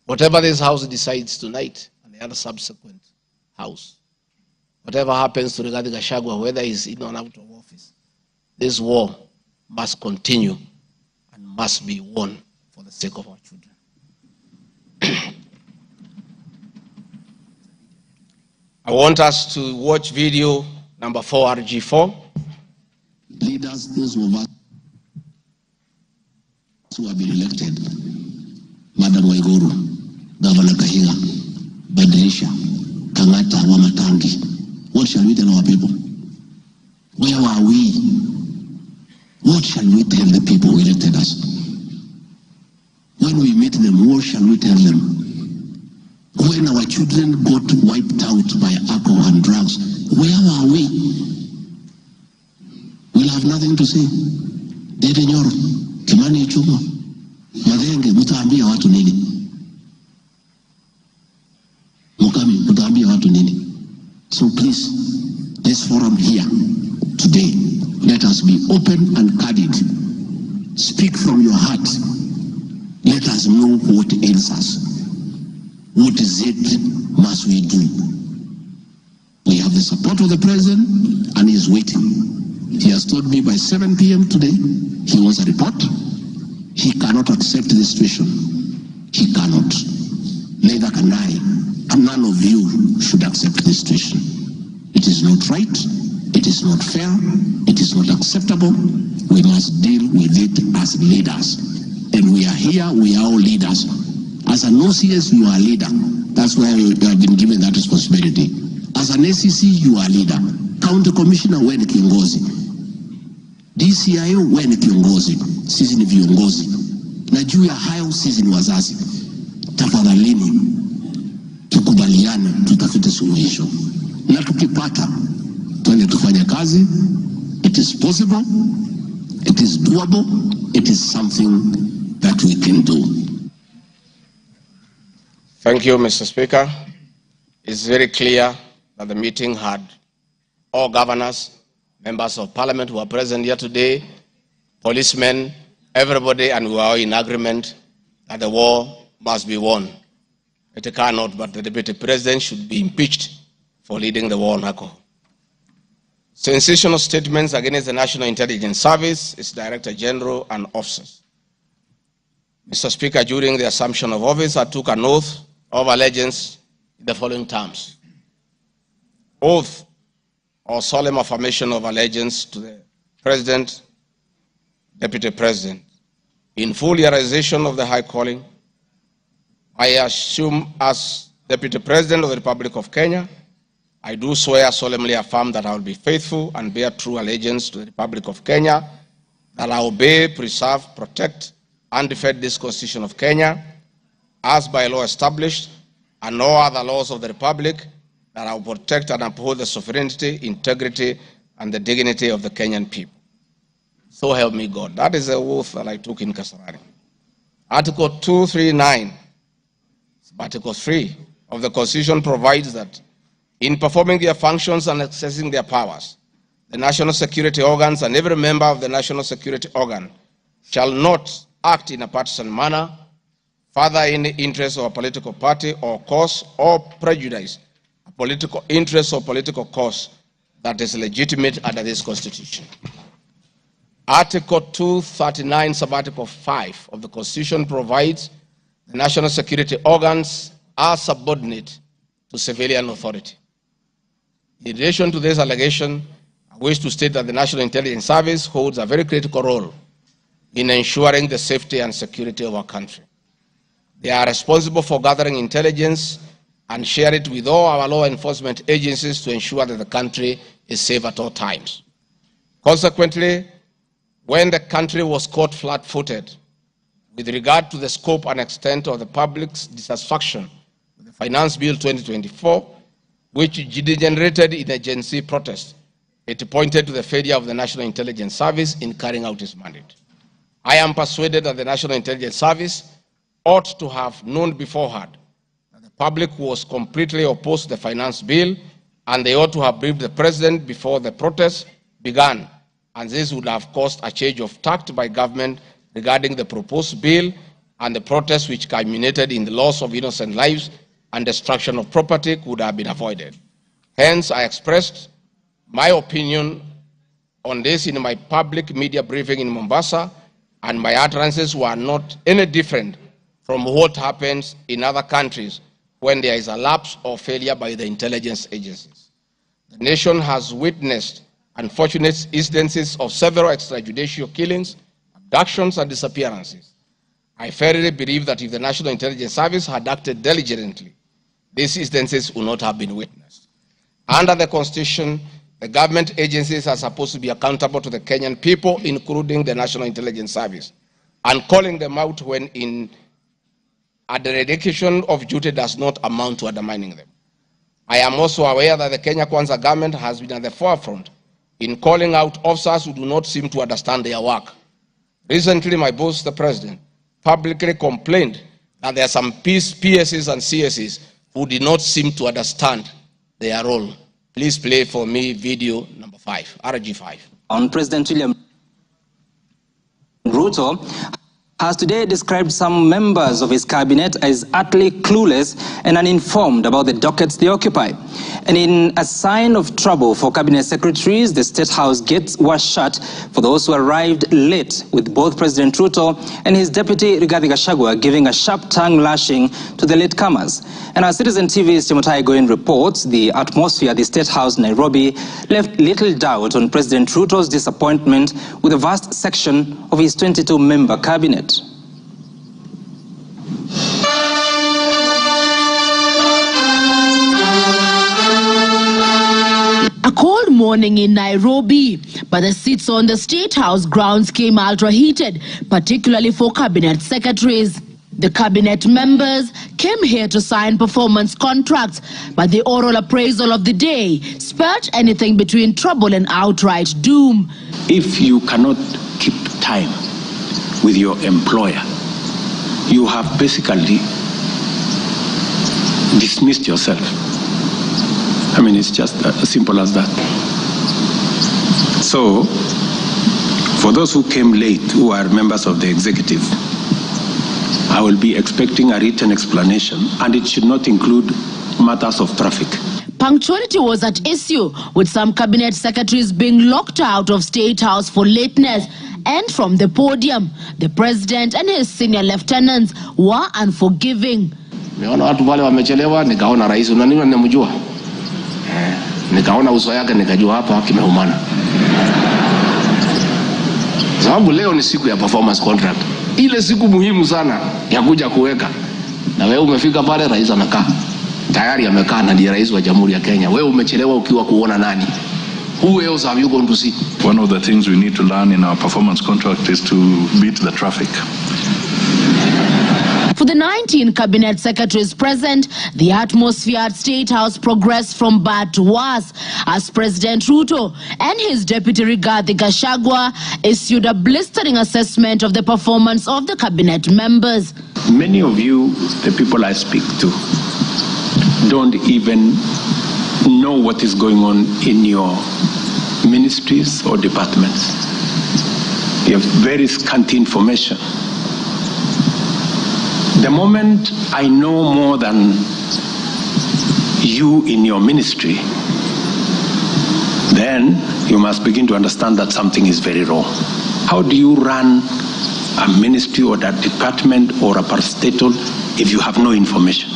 S1: Whatever this House decides tonight, and the other subsequent House, whatever happens to Rigathi Gachagua, whether he's in or out of office, this war must continue and must be won for the sake of our children. I want us to watch video number 4, RG4.
S10: Leaders, those of us who have been elected, Madam Waiguru, Governor Kahiga, Badilisha, Kangata, Wamatangi, what shall we tell our people? Where are we? What shall we tell the people who elected us? When we meet them, what shall we tell them? When our children got wiped out by alcohol and drugs, where are we? We'll have nothing to say. Dede Nyoro, Kimani Ichung'wa, Madenge, mutaambia watu nini? Mukami, mutaambia watu nini? So please, this forum here today, let us be open and candid. Speak from your heart. Let us know what ails us. What is it must we do? We have the support of the President, and he is waiting. He has told me by 7 p.m. today, he wants a report. He cannot accept the situation. He cannot. Neither can I. and none of you should accept this situation. It is not right, it is not fair, it is not acceptable. We must deal with it as leaders. And we are here, we are all leaders. As an OCS, you are a leader. That's why you have been given that responsibility. As an ACC, you are a leader. County Commissioner, wewe ni kiongozi. DCIO, wewe ni kiongozi. Sisi ni viongozi. Na juu ya hayo sisi ni wazazi. Tafadhalini, tukubaliane, tutafute suluhisho. Na tukipata, tuende tufanye kazi. It is possible, it is doable, it is something that we can do.
S1: Thank you, Mr. Speaker. It's very clear that the meeting had all governors, members of parliament who are present here today, policemen, everybody, and we are all in agreement that the war must be won. It cannot, but the deputy president should be impeached for leading the war on alcohol. Sensational statements against the National Intelligence Service, its Director General, and officers. Mr. Speaker, during the assumption of office, I took an oath of allegiance in the following terms. Oath or solemn affirmation of allegiance to the President, Deputy President. In full realization of the high calling, I assume as Deputy President of the Republic of Kenya, I do swear solemnly affirm that I will be faithful and bear true allegiance to the Republic of Kenya, that I will obey, preserve, protect, and defend this Constitution of Kenya, as by law established, and all other laws of the Republic, that I will protect and uphold the sovereignty, integrity, and the dignity of the Kenyan people. So help me God. That is the oath that I took in Kasarani. Article 239, Article 3 of the Constitution provides that in performing their functions and accessing their powers, the national security organs and every member of the national security organ shall not act in a partisan manner, further any interest of a political party or cause, or prejudice a political interest or political cause that is legitimate under this Constitution. Article 239, subarticle 5 of the Constitution provides the national security organs are subordinate to civilian authority. In relation to this allegation, I wish to state that the National Intelligence Service holds a very critical role in ensuring the safety and security of our country. They are responsible for gathering intelligence and share it with all our law enforcement agencies to ensure that the country is safe at all times. Consequently, when the country was caught flat-footed with regard to the scope and extent of the public's dissatisfaction with the Finance Bill 2024, which degenerated in a Gen Z protest, it pointed to the failure of the National Intelligence Service in carrying out its mandate. I am persuaded that the National Intelligence Service ought to have known beforehand that the public was completely opposed to the Finance Bill, and they ought to have briefed the President before the protest began, and this would have caused a change of tact by government regarding the proposed bill, and the protest which culminated in the loss of innocent lives and destruction of property could have been avoided. Hence, I expressed my opinion on this in my public media briefing in Mombasa, and my utterances were not any different from what happens in other countries when there is a lapse or failure by the intelligence agencies. The nation has witnessed unfortunate instances of several extrajudicial killings, abductions, and disappearances. I firmly believe that if the National Intelligence Service had acted diligently, these instances would not have been witnessed. Under the Constitution, the government agencies are supposed to be accountable to the Kenyan people, including the National Intelligence Service, and calling them out when a dereliction of duty does not amount to undermining them. I am also aware that the Kenya Kwanza government has been at the forefront in calling out officers who do not seem to understand their work. Recently, my boss, the President, publicly complained that there are some PSs and CSs who did not seem to understand their role. Please play for me video number 5, RG5.
S11: On President William Ruto has today described some members of his cabinet as utterly clueless and uninformed about the dockets they occupy. And in a sign of trouble for cabinet secretaries, the State House gates were shut for those who arrived late, with both President Ruto and his deputy Rigathi Gachagua giving a sharp tongue lashing to the latecomers. And our Citizen TV's Timothai Goin reports the atmosphere at the State House, Nairobi, left little doubt on President Ruto's disappointment with a vast section of his 22-member cabinet.
S12: A cold morning in Nairobi, but the seats on the State House grounds came ultra-heated, particularly for cabinet secretaries. The cabinet members came here to sign performance contracts, but the oral appraisal of the day spelled anything between trouble and outright doom.
S9: If you cannot keep time with your employer, you have basically dismissed yourself. I mean, it's just as simple as that. So, for those who came late, who are members of the executive, I will be expecting a written explanation, and it should not include matters of traffic.
S12: Punctuality was at issue, with some cabinet secretaries being locked out of State House for lateness. And from the podium, the president and his senior lieutenants were unforgiving.
S1: Nimeona watu wale wamechelewa, nikaona rais unaniona nimemjua. Nikaona uso yake nikajua hapa kimeumana. Sababu leo ni siku ya performance contract. Ile siku muhimu sana ya kuja kuweka. Na wewe umefika pale, rais amekaa. Tayari amekaa na ndiye rais wa Jamhuri ya Kenya. Wewe umechelewa ukiwa kuona nani? Who else have you gone to see?
S13: One of the things we need to learn in our performance contract is to beat the traffic.
S12: For the 19 cabinet secretaries present, the atmosphere at State House progressed from bad to worse as President Ruto and his deputy Rigathi Gachagua issued a blistering assessment of the performance of the cabinet members.
S9: Many of you, the people I speak to, don't even know what is going on in your ministries or departments. You have very scanty information. The moment I know more than you in your ministry, then you must begin to understand that something is very wrong. How do you run a ministry or that department or a parastatal if you have no information?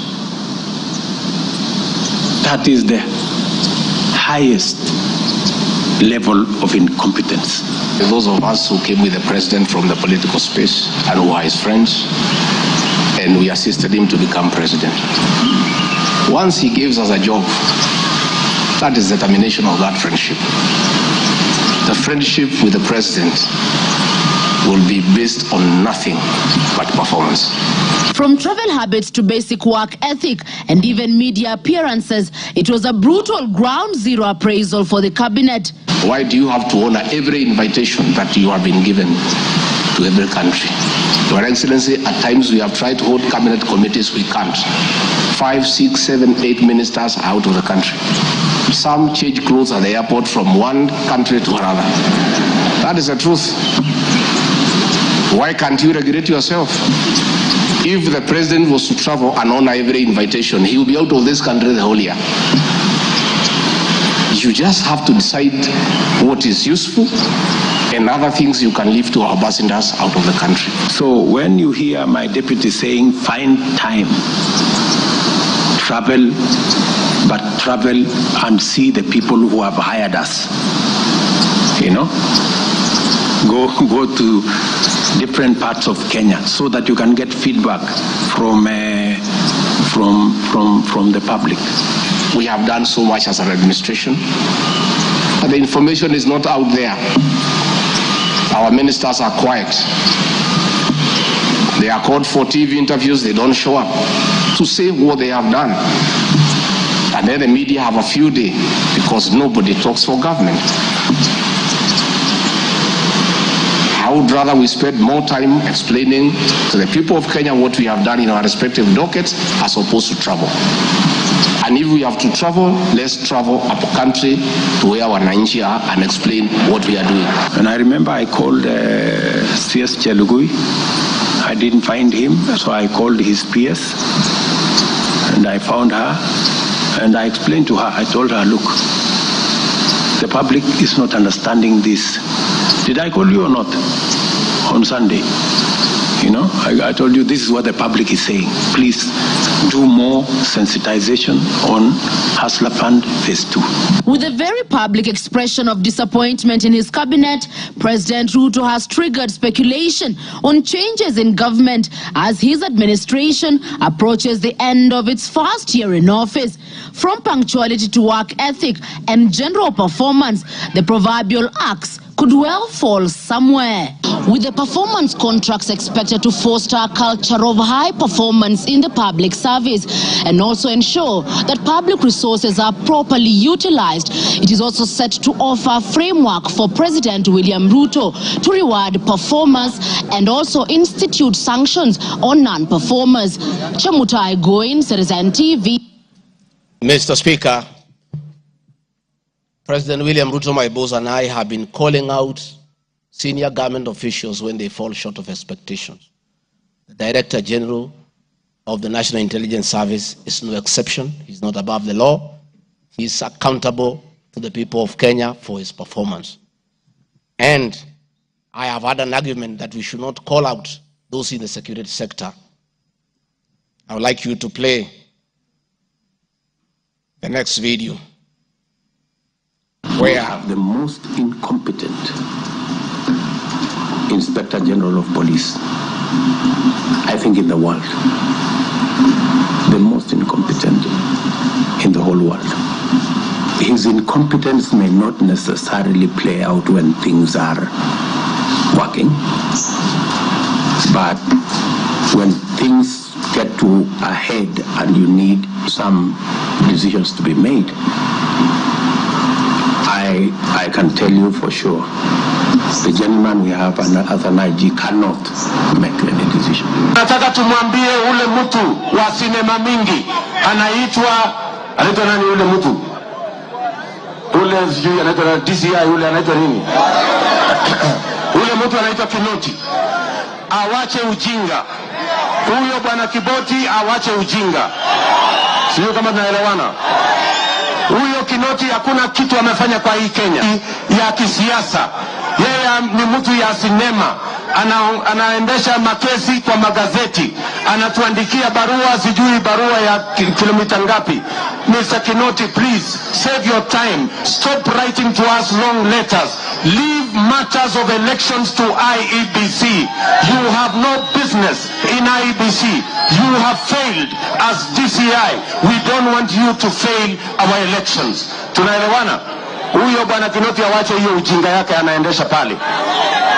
S9: That is the highest level of incompetence.
S1: Those of us who came with the president from the political space and who are his friends, and we assisted him to become president. Once he gives us a job, that is the termination of that friendship. The friendship with the president will be based on nothing but performance.
S12: From travel habits to basic work ethic and even media appearances, it was a brutal ground zero appraisal for the cabinet.
S1: Why do you have to honor every invitation that you have been given to every country? Your Excellency, at times we have tried to hold cabinet committees, we can't. 5, 6, 7, 8 ministers are out of the country. Some change clothes at the airport from one country to another. That is the truth. Why can't you regulate yourself? If the president was to travel and honor every invitation, he will be out of this country the whole year. You just have to decide what is useful and other things you can leave to our ambassadors out of the country.
S9: So when you hear my deputy saying, find time, travel, but travel and see the people who have hired us, you know, go to different parts of Kenya so that you can get feedback from the public.
S1: We have done so much as an administration, but the information is not out there. Our ministers are quiet. They are called for TV interviews, they don't show up to say what they have done. And then the media have a few days because nobody talks for government. I would rather we spend more time explaining to the people of Kenya what we have done in our respective dockets as opposed to travel. And if we have to travel, let's travel up country to where our wananchi are and explain what we are doing.
S9: And I remember I called CS Chelugui I didn't find him, so I called his PS and I found her and I explained to her, I told her, look, the public is not understanding this. Did I call you or not on Sunday? You know, I told you this is what the public is saying. Please do more sensitization on Hustler Fund Phase 2.
S12: With a very public expression of disappointment in his cabinet, President Ruto has triggered speculation on changes in government as his administration approaches the end of its first year in office. From punctuality to work ethic and general performance, the proverbial axe could well fall somewhere. With the performance contracts expected to foster a culture of high performance in the public service and also ensure that public resources are properly utilized, it is also set to offer a framework for President William Ruto to reward performers and also institute sanctions on non-performers. Chamutai Goin, Citizen TV.
S1: Mr. Speaker, President William Ruto, my boss, and I have been calling out senior government officials when they fall short of expectations. The Director General of the National Intelligence Service is no exception. He's not above the law. He's accountable to the people of Kenya for his performance. And I have had an argument that we should not call out those in the security sector. I would like you to play the next video.
S9: We have the most incompetent Inspector General of Police, I think, in the world. The most incompetent in the whole world. His incompetence may not necessarily play out when things are working, but when things get to a head and you need some decisions to be made, I can tell you for sure, the gentleman we have as an IG cannot make any decision.
S3: Nataka tumwambie ule mtu wa sinema mingi anaitwa nani ule mtu? Ule sijui anaitwa DCI, ule anaitwa nini? Ule mtu anaitwa Kinoti. Awache ujinga. Huyo bwana Kiboti awache ujinga. Sio kama tunaelewana. Huyo Kinoti hakuna kitu amefanya kwa hii Kenya ya kisiasa. Yeye ni mtu ya sinema. Anaendesha makesi kwa magazeti. Anatuandikia barua, sijui barua ya kilomita ngapi. Mr. Kinoti, please save your time. Stop writing to us long letters. Leave matters of elections to IEBC. You have no business in IEBC. You have failed as DCI. We don't want you to fail our elections. Tunaelewana? Huyo bwana Kinoti awache hiyo ujinga yake anaendesha pale,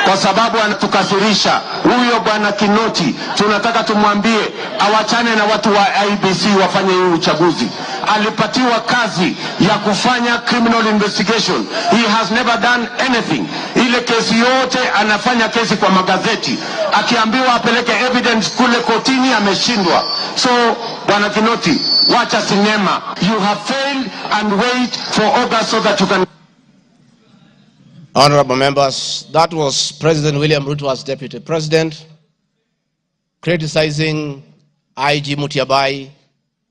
S3: kwa sababu anatukasirisha. Huyo bwana Kinoti tunataka tumwambie awachane na watu wa IEBC wafanye hiyo uchaguzi. Alipatiwa kazi ya kufanya criminal investigation. He has never done anything. Ile kesi yote anafanya kesi kwa magazeti. Akiambiwa apeleke evidence kule kotini ameshindwa. So bwana Kinoti, wacha sinema. You have failed and wait for August so that you can.
S1: Honorable members, that was President William Ruto as Deputy President criticizing IG Mutiabai,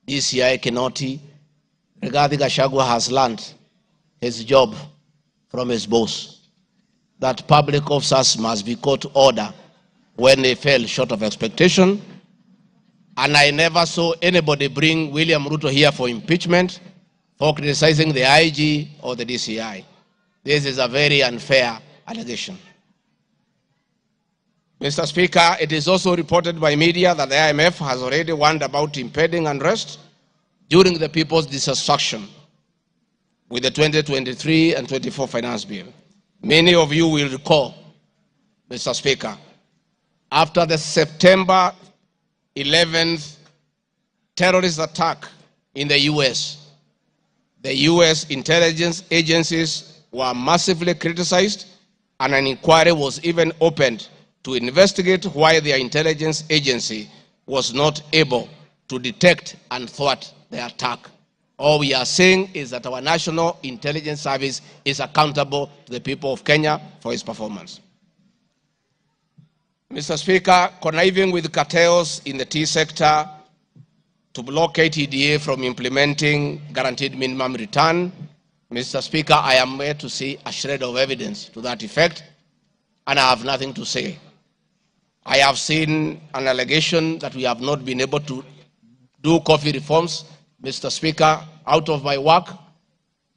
S1: DCI Kinoti. Rigathi Gachagua has learned his job from his boss, that public officers must be called to order when they fell short of expectation. And I never saw anybody bring William Ruto here for impeachment for criticizing the IG or the DCI. This is a very unfair allegation. Mr. Speaker, it is also reported by media that the IMF has already warned about impending unrest during the people's dissatisfaction with the 2023 and 24 finance bill. Many of you will recall, Mr. Speaker, after the September 11th terrorist attack in the US, the US intelligence agencies were massively criticized, and an inquiry was even opened to investigate why their intelligence agency was not able to detect and thwart the attack. All we are saying is that our National Intelligence Service is accountable to the people of Kenya for its performance. Mr. Speaker, conniving with cartels in the tea sector to block KTDA from implementing guaranteed minimum return. Mr. Speaker, I am here to see a shred of evidence to that effect, and I have nothing to say. I have seen an allegation that we have not been able to do coffee reforms. Mr. Speaker, out of my work,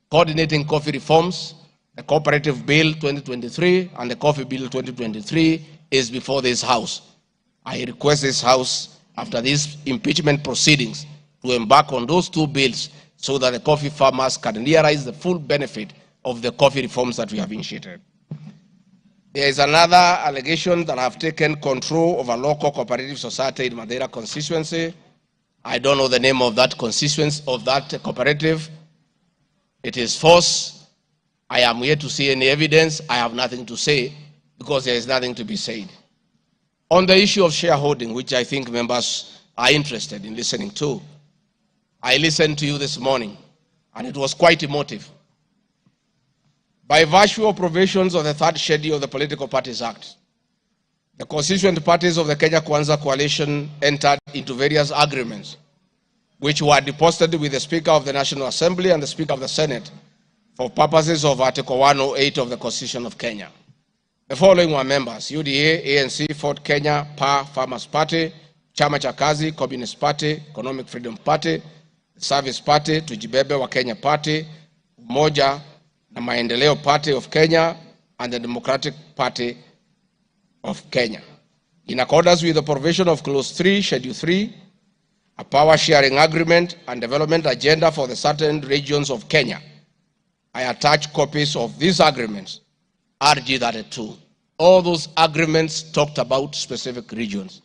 S1: coordinating coffee reforms, the Cooperative Bill 2023 and the Coffee Bill 2023 is before this House. I request this House, after these impeachment proceedings, to embark on those two bills so that the coffee farmers can realize the full benefit of the coffee reforms that we have initiated. There is another allegation that I have taken control of a local cooperative society in Madeira constituency. I don't know the name of that constituency, of that cooperative. It is false. I am here to see any evidence. I have nothing to say because there is nothing to be said. On the issue of shareholding, which I think members are interested in listening to, I listened to you this morning, and it was quite emotive. By virtue of provisions of the third schedule of the Political Parties Act, the constituent parties of the Kenya Kwanza coalition entered into various agreements, which were deposited with the Speaker of the National Assembly and the Speaker of the Senate for purposes of Article 108 of the Constitution of Kenya. The following were members: UDA, ANC, Ford Kenya, PAR, Farmers Party, Chama cha Kazi, Communist Party, Economic Freedom Party, Service Party, Tujibebe wa Kenya Party, Umoja na Maendeleo Party of Kenya, and the Democratic Party of Kenya. In accordance with the provision of Clause 3, Schedule 3, a power sharing agreement and development agenda for the certain regions of Kenya, I attach copies of these agreements, RG32. All those agreements talked about specific regions.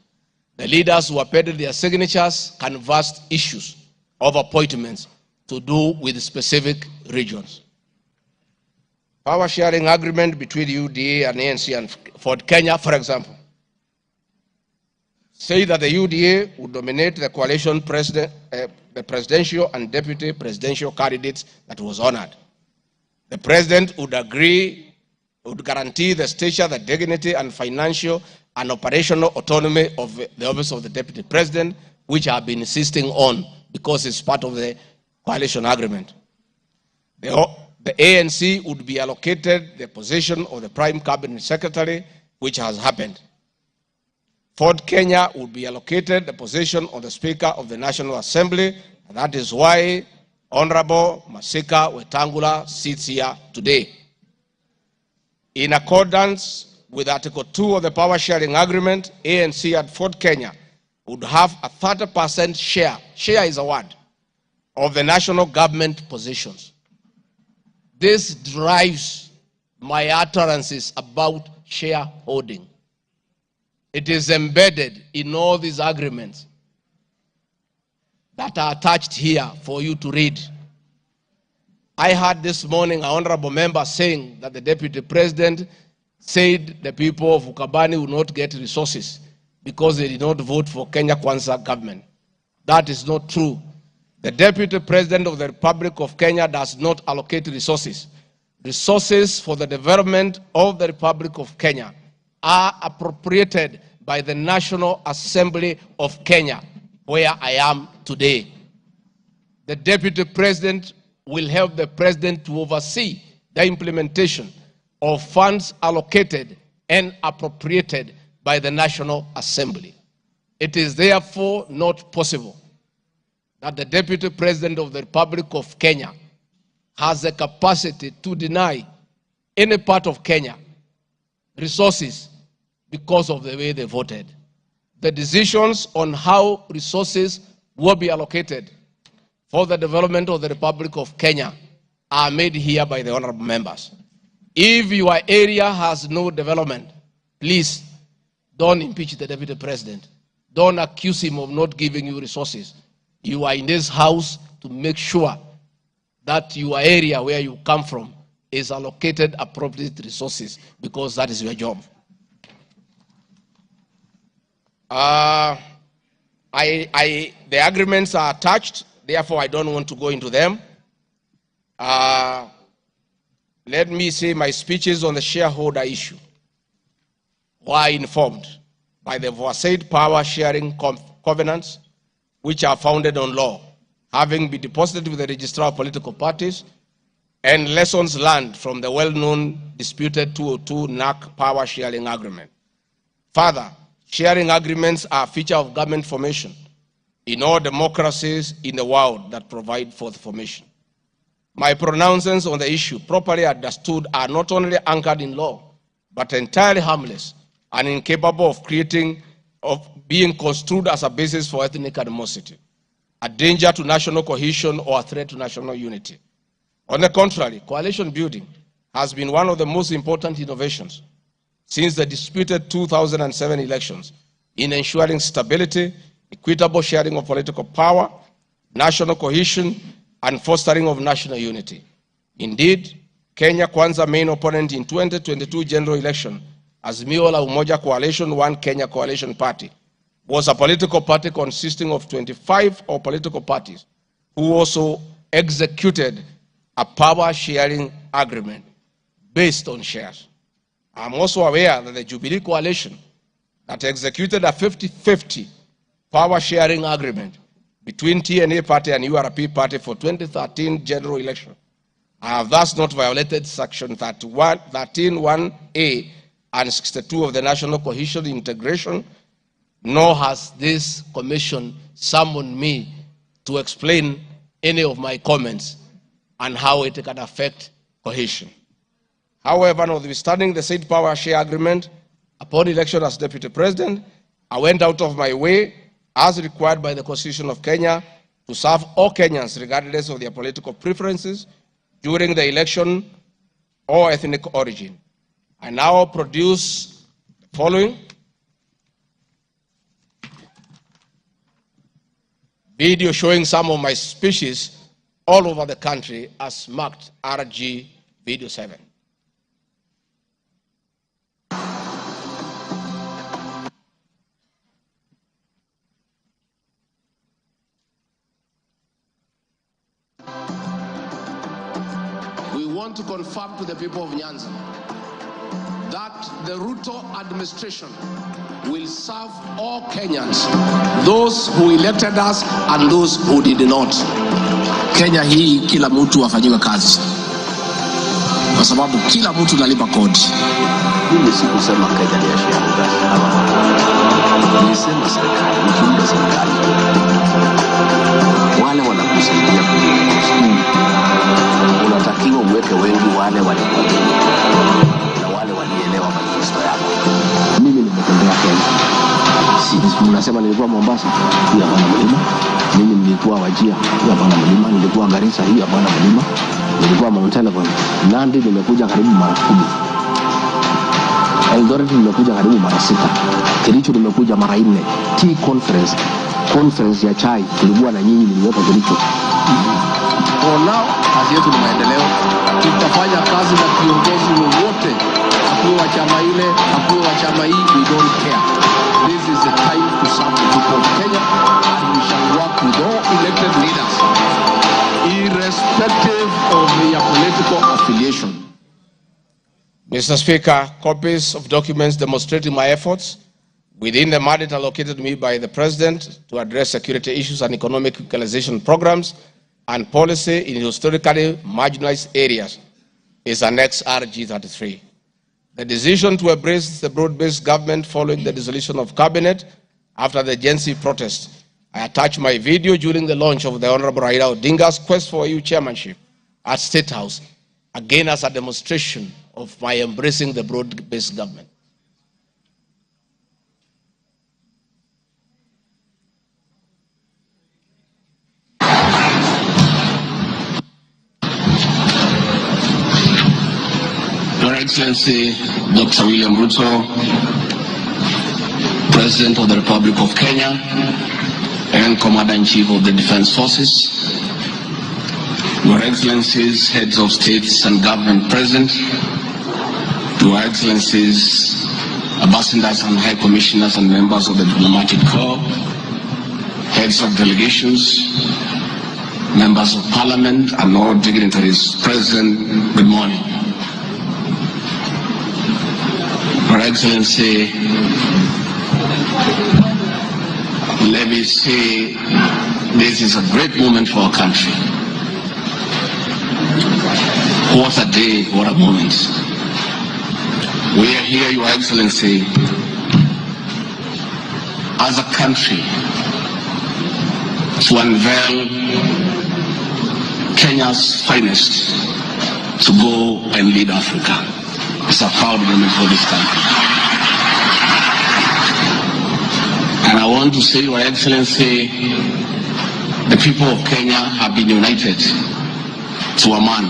S1: The leaders who appended their signatures canvassed issues of appointments to do with specific regions. Power sharing agreement between UDA and ANC and Ford Kenya, for example, say that the UDA would nominate the coalition president, the presidential and deputy presidential candidates that was honored. The president would guarantee the stature, the dignity, and financial and operational autonomy of the office of the deputy president, which I have been insisting on because it's part of the coalition agreement. The ANC would be allocated the position of the prime cabinet secretary, which has happened. Ford Kenya would be allocated the position of the Speaker of the National Assembly, and that is why Honorable Masika Wetangula sits here today. In accordance with Article 2 of the Power Sharing Agreement, ANC and Ford Kenya would have a 30% share is a word, of the national government positions. This drives my utterances about shareholding. It is embedded in all these agreements that are attached here for you to read. I heard this morning an honorable member saying that the deputy president said the people of Ukabani will not get resources because they did not vote for Kenya Kwanza government. That is not true. The Deputy President of the Republic of Kenya does not allocate resources. Resources for the development of the Republic of Kenya are appropriated by the National Assembly of Kenya, where I am today. The Deputy President will help the President to oversee the implementation of funds allocated and appropriated by the National Assembly. It is therefore not possible that the Deputy President of the Republic of Kenya has the capacity to deny any part of Kenya resources because of the way they voted. The decisions on how resources will be allocated for the development of the Republic of Kenya are made here by the honorable members. If your area has no development, please don't impeach the Deputy President. Don't accuse him of not giving you resources. You are in this house to make sure that your area where you come from is allocated appropriate resources, because that is your job. The agreements are attached, therefore I don't want to go into them. Let me say my speeches on the shareholder issue were informed. by the aforesaid power-sharing covenants, which are founded on law, having been deposited with the Registrar of Political Parties, and lessons learned from the well-known disputed 202 NAC power-sharing agreement. Further, sharing agreements are a feature of government formation in all democracies in the world that provide for the formation. My pronouncements on the issue, properly understood, are not only anchored in law, but entirely harmless and incapable of being construed as a basis for ethnic animosity, a danger to national cohesion, or a threat to national unity. On the contrary, coalition building has been one of the most important innovations since the disputed 2007 elections in ensuring stability, equitable sharing of political power, national cohesion, and fostering of national unity. Indeed, Kenya Kwanza main opponent in 2022 general election, Azimio la Umoja Coalition, One Kenya Coalition Party, was a political party consisting of 25 political parties who also executed a power-sharing agreement based on shares. I'm also aware that the Jubilee Coalition that executed a 50-50 power-sharing agreement between TNA Party and URP Party for 2013 general election have thus not violated Section 13(1)(a) and 62 of the National Cohesion Integration, nor has this commission summoned me to explain any of my comments and how it can affect cohesion. However, notwithstanding the said power share agreement, upon election as Deputy President, I went out of my way, as required by the Constitution of Kenya, to serve all Kenyans regardless of their political preferences during the election or ethnic origin. I now produce the following video showing some of my speeches all over the country as marked RG Video 7.
S14: We want to confirm to the people of Nyanza that the Ruto administration will serve all Kenyans, those who elected us and those who did not. Kenya hii kila mtu afanyiwe kazi, kwa sababu kila mtu nalipa kodi. Mimi sikusema Kenya ni ya shareholders, nilisema serikali, ukiunda serikali wale wanakusaidia kuongoza, unatakiwa uweke wengi wale walikuamini na wale walielewa manifesto yako. Mimi nimetembea Kenya. Si mnasema nilikuwa Mombasa, hii hapana mlima. Mimi nilikuwa Wajir, hii hapana mlima. Nilikuwa Garissa, hii hapana mlima. Nilikuwa Mount Elgon. Nandi nimekuja karibu mara 10. Eldoret nimekuja karibu mara 6. Kericho nimekuja mara 4. Tea conference ya chai tulikuwa na nyinyi, niliweka Kericho. For now, kazi yetu ni maendeleo. Tutafanya kazi na viongozi wote, akuwe wa chama ile, akuwe wa chama hii, we don't care. This is the time to serve the people of Kenya, and we shall work with all elected leaders, irrespective of their political affiliation.
S1: Mr. Speaker, copies of documents demonstrating my efforts within the mandate allocated me by the President to address security issues and economic equalization programs and policy in historically marginalized areas is Annex RG33. The decision to embrace the broad-based government following the dissolution of cabinet after the Gen Z protest. I attached my video during the launch of the Honorable Raila Odinga's quest for EU chairmanship at State House, again as a demonstration of my embracing the broad-based government.
S14: Your Excellency, Dr. William Ruto, President of the Republic of Kenya and Commander-in-Chief of the Defense Forces, Your Excellencies, Heads of States and Government present, Your Excellencies, Ambassadors and High Commissioners and members of the Diplomatic Corps, Heads of Delegations, Members of Parliament and all dignitaries present, good morning. Your Excellency, let me say this is a great moment for our country. What a day, what a moment. We are here, Your Excellency, as a country to unveil Kenya's finest to go and lead Africa. It's a proud moment for this country. And I want to say, Your Excellency, the people of Kenya have been united to a man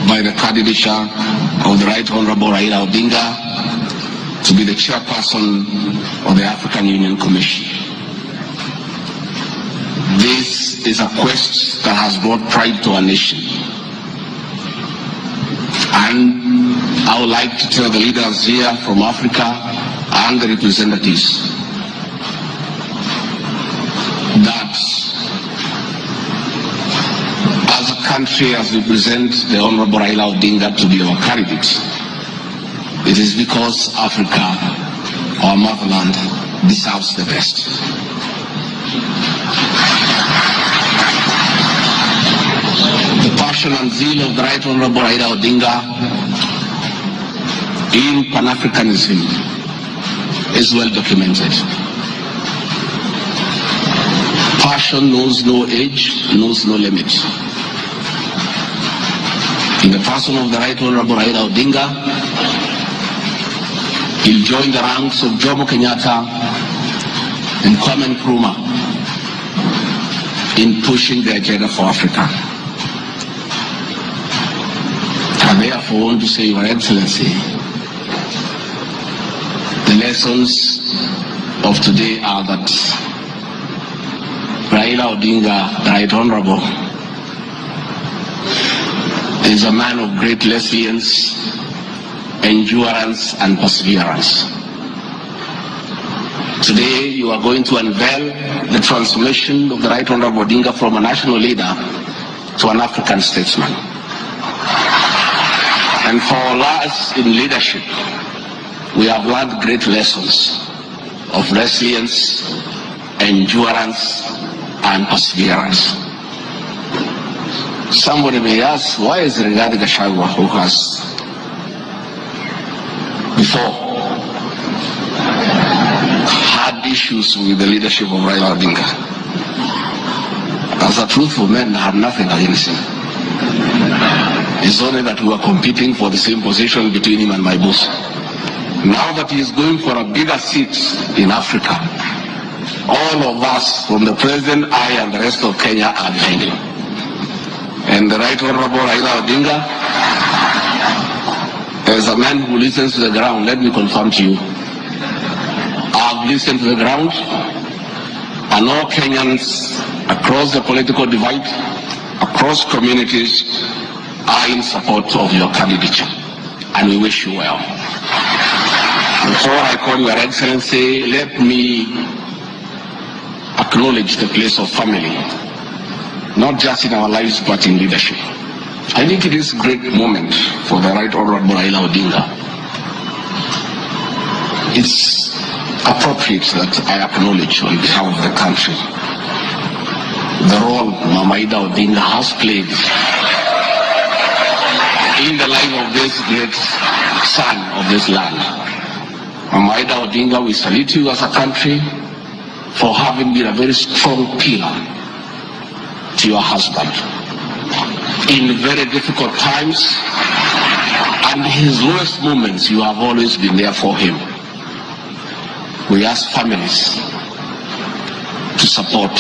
S14: by the candidature of the Right Honorable Raila Odinga to be the chairperson of the African Union Commission. This is a quest that has brought pride to our nation. And I would like to tell the leaders here from Africa and the representatives that as a country, as we present the Honorable Raila Odinga to be our candidate, it is because Africa, our motherland, deserves the best. The passion and zeal of the Right Honorable Raila Odinga in Pan-Africanism is well documented. Passion knows no age, knows no limit. In the person of the Right Honorable Raila Odinga, he'll join the ranks of Jomo Kenyatta and Kwame Nkrumah in pushing the agenda for Africa. I therefore want to say, Your Excellency, the lessons of today are that Raila Odinga, the Right Honorable, is a man of great resilience, endurance, and perseverance. Today, you are going to unveil the transformation of the Right Honorable Odinga from a national leader to an African statesman. And for us in leadership, we have learned great lessons of resilience, endurance, and perseverance. Somebody may ask, why is Rigathi Gachagua, who has before had issues with the leadership of Raila Odinga, as a truthful man, I had nothing against him. It's only that we were competing for the same position between him and my boss. Now that he is going for a bigger seat in Africa, all of us, from the president, I, and the rest of Kenya, are behind him. And the Right Honorable Raila Odinga, as a man who listens to the ground, let me confirm to you, I've listened to the ground, and all Kenyans across the political divide, across communities, are in support of your candidature, and we wish you well. Before I call Your Excellency, let me acknowledge the place of family, not just in our lives but in leadership. I think it is a great moment for the Right Honorable Raila Odinga. It's appropriate that I acknowledge on behalf of the country the role Mama Ida Odinga has played in the life of this great son of this land. Mama Ida Odinga, we salute you as a country for having been a very strong pillar to your husband in very difficult times, and his lowest moments you have always been there for him. We ask families to support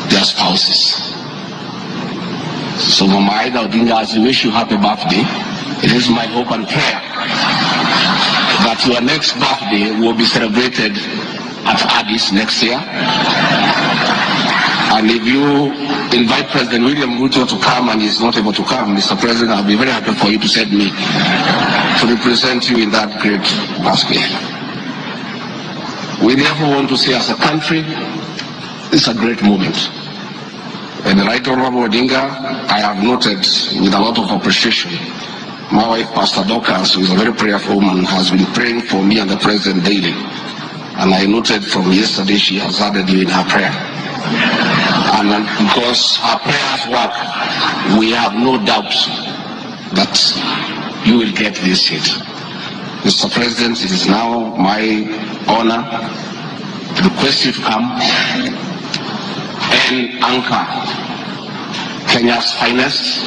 S14: their spouses. So Mama Ida Odinga, as we wish you happy birthday, it is my hope and prayer that your next birthday will be celebrated at Addis next year. And if you invite President William Ruto to come and he's not able to come, Mr. President, I'll be very happy for you to send me to represent you in that great birthday. We therefore want to say, as a country, it's a great moment. And the Right Honorable Odinga, I have noted with a lot of appreciation My wife, Pastor Dorcas, who is a very prayerful woman, has been praying for me and the president daily. And I noted from yesterday she has added you in her prayer. And because her prayers work, we have no doubt that you will get this seat. Mr. President, it is now my honor to request you to come and anchor Kenya's finest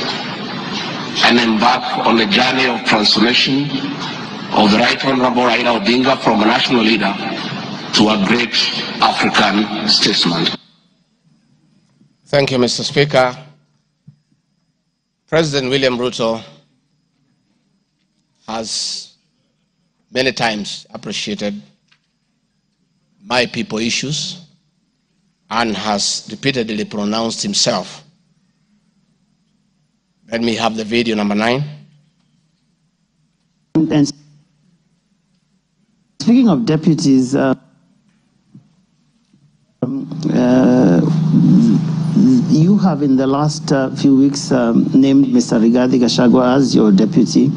S14: and embark on the journey of transformation of the Right Honorable Raila Odinga from a national leader to a great African statesman.
S1: Thank you, Mr. Speaker. President William Ruto has many times appreciated my people issues and has repeatedly pronounced himself. Let me have the video number 9.
S15: And speaking of deputies, you have in the last few weeks named Mr. Rigathi Gachagua as your deputy.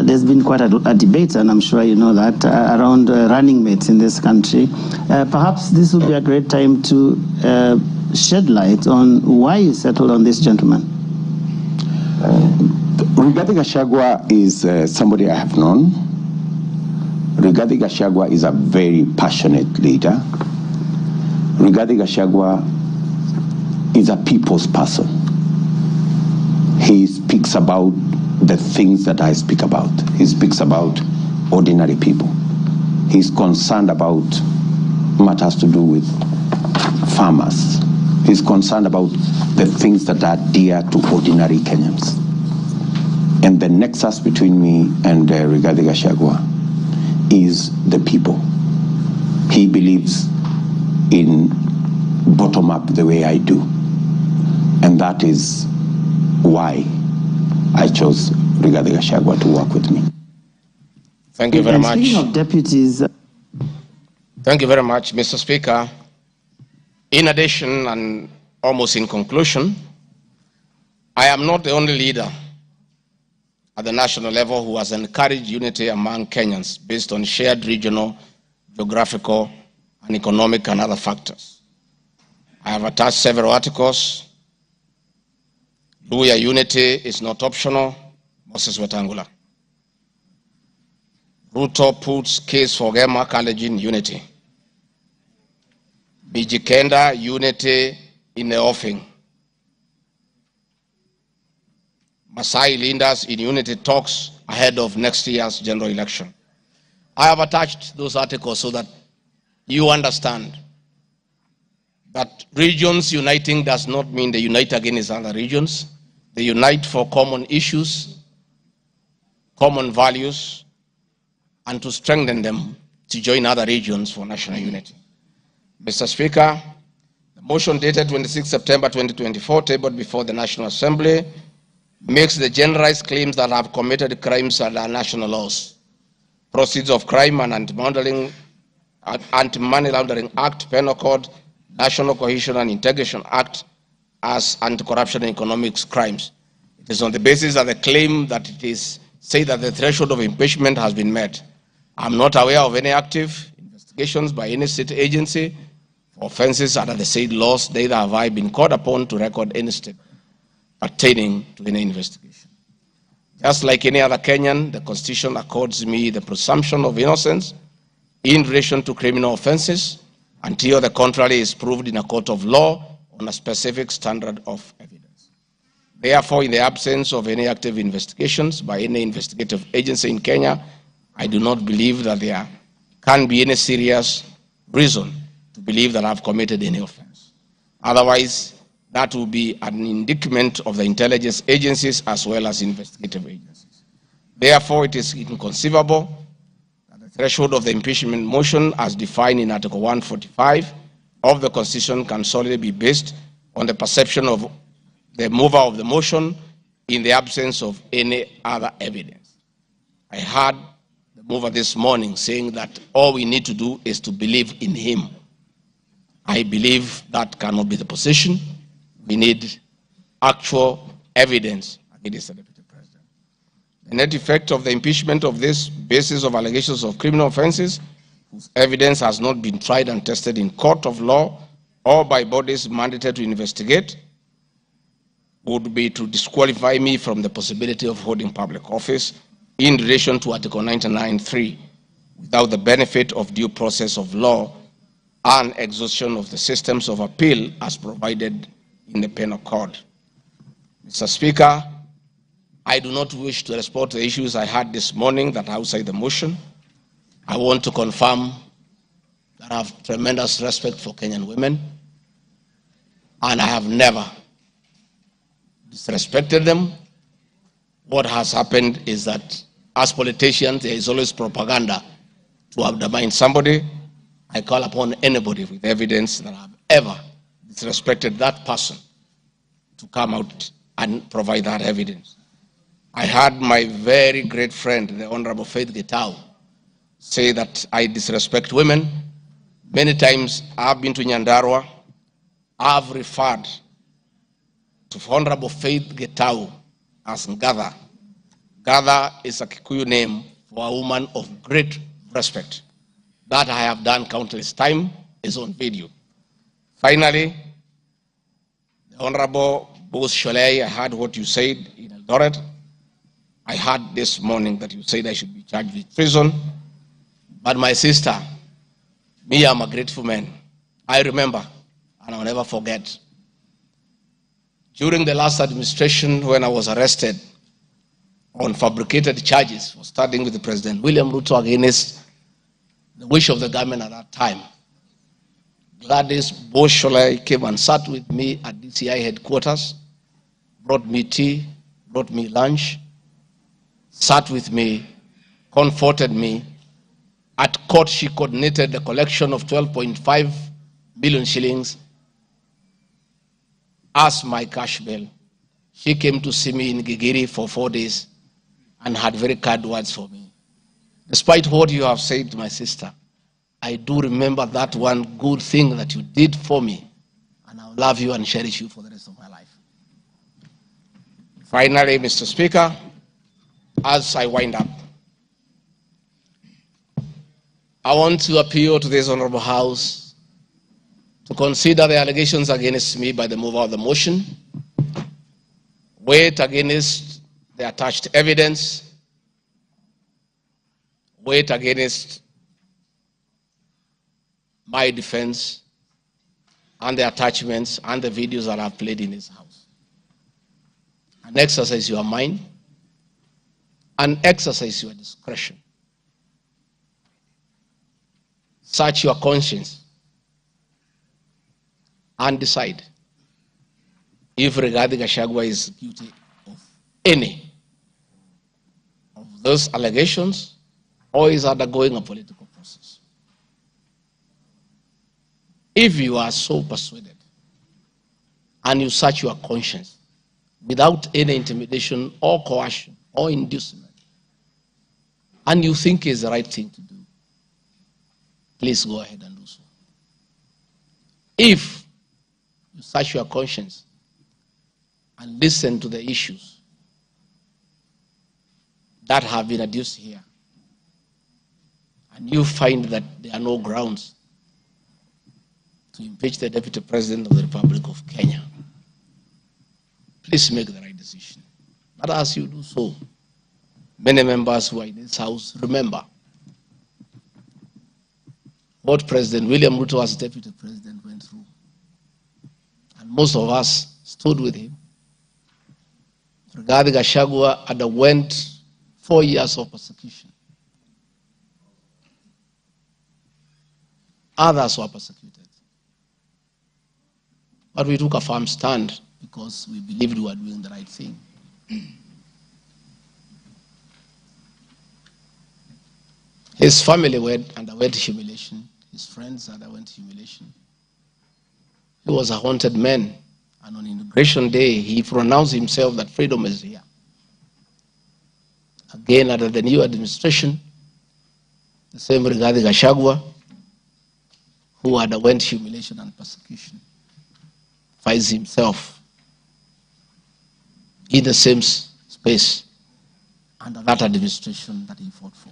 S15: There's been quite a debate, and I'm sure you know that, around running mates in this country. Perhaps this would be a great time to shed light on why you settled on this gentleman.
S10: Rigathi Gachagua is somebody I have known. Rigathi Gachagua is a very passionate leader. Rigathi Gachagua is a people's person. He speaks about the things that I speak about. He speaks about ordinary people. He's concerned about matters to do with farmers. He's concerned about the things that are dear to ordinary Kenyans. And the nexus between me and Rigathi Gachagua is the people. He believes in bottom-up the way I do. And that is why I chose Rigathi Gachagua to work with me.
S1: Thank you very much.
S15: Speaking of deputies...
S1: Thank you very much, Mr. Speaker. In addition, and almost in conclusion, I am not the only leader at the national level who has encouraged unity among Kenyans based on shared regional, geographical, and economic and other factors. I have attached several articles. Luya unity is not optional, Moses Wetangula. Ruto puts case for Gema College in unity. Bijikenda unity in the offing. Masai leaders in unity talks ahead of next year's general election. I have attached those articles so that you understand that regions uniting does not mean they unite against other regions. They unite for common issues, common values, and to strengthen them to join other regions for national unity. Mr. Speaker, the motion dated 26 September 2024, tabled before the National Assembly, makes the generalized claims that have committed crimes under national laws, Proceeds of Crime and Anti-Money Laundering Act, Penal Code, National Cohesion and Integration Act as anti-corruption and economic crimes. It is on the basis of the claim that it is said that the threshold of impeachment has been met. I'm not aware of any active investigations by any state agency for offenses under the said laws, neither have I been called upon to record any step pertaining to any investigation. Just like any other Kenyan, the Constitution accords me the presumption of innocence in relation to criminal offenses until the contrary is proved in a court of law on a specific standard of evidence. Therefore, in the absence of any active investigations by any investigative agency in Kenya, I do not believe that there can be any serious reason to believe that I've committed any offense. Otherwise, that will be an indictment of the intelligence agencies as well as investigative agencies. Therefore, it is inconceivable that the threshold of the impeachment motion as defined in Article 145 of the Constitution can solely be based on the perception of the mover of the motion in the absence of any other evidence. I heard the mover this morning saying that all we need to do is to believe in him. I believe that cannot be the position. We need actual evidence against the Deputy President. The net effect of the impeachment of this basis of allegations of criminal offenses, whose evidence has not been tried and tested in court of law or by bodies mandated to investigate, would be to disqualify me from the possibility of holding public office in relation to Article 99(3) without the benefit of due process of law and exhaustion of the systems of appeal as provided in the Penal Code. Mr. Speaker, I do not wish to respond to the issues I had this morning that are outside the motion. I want to confirm that I have tremendous respect for Kenyan women, and I have never disrespected them. What has happened is that as politicians, there is always propaganda to undermine somebody. I call upon anybody with evidence that I have ever disrespected that person to come out and provide that evidence. I had my very great friend, the Honorable Faith Gitau, say that I disrespect women. Many times I've been to Nyandarua. I've referred to Honorable Faith Gitau as Ngatha. Ngatha is a Kikuyu name for a woman of great respect. That I have done countless times, is on video. Finally, the Honorable Bose Sholei, I heard what you said in Eldoret. I heard this morning that you said I should be charged with treason. But my sister, me, I'm a grateful man. I remember, and I'll never forget, during the last administration when I was arrested on fabricated charges for standing with President William Ruto against the wish of the government at that time, Gladys Bosholai came and sat with me at DCI headquarters, brought me tea, brought me lunch, sat with me, comforted me. At court, she coordinated the collection of 12.5 billion shillings as my cash bail. She came to see me in Gigiri for 4 days and had very kind words for me. Despite what you have said to my sister, I do remember that one good thing that you did for me, and I'll love you and cherish you for the rest of my life. Finally, Mr. Speaker, as I wind up, I want to appeal to this Honorable House to consider the allegations against me by the mover of the motion, weigh it against the attached evidence, weigh it against my defense and the attachments and the videos that I've played in this house. And exercise your mind and exercise your discretion. Search your conscience and decide if Rigathi Gachagua is guilty of any of those allegations or is undergoing a political process. If you are so persuaded and you search your conscience without any intimidation or coercion or inducement, and you think it's the right thing to do, please go ahead and do so. If you search your conscience and listen to the issues that have been adduced here, and you find that there are no grounds to impeach the Deputy President of the Republic of Kenya, please make the right decision. But as you do so, many members who are in this house remember what President William Ruto as Deputy President went through. And most of us stood with him. Rigathi Gachagua underwent 4 years of persecution. Others were persecuted. But we took a firm stand because we believed we were doing the right thing. His family underwent humiliation. His friends underwent humiliation. He was a haunted man. And on Inauguration Day, he pronounced himself that freedom is here. Again, under the new administration, the same Rigathi Gachagua, who underwent humiliation and persecution, finds himself in the same space under that administration that he fought for.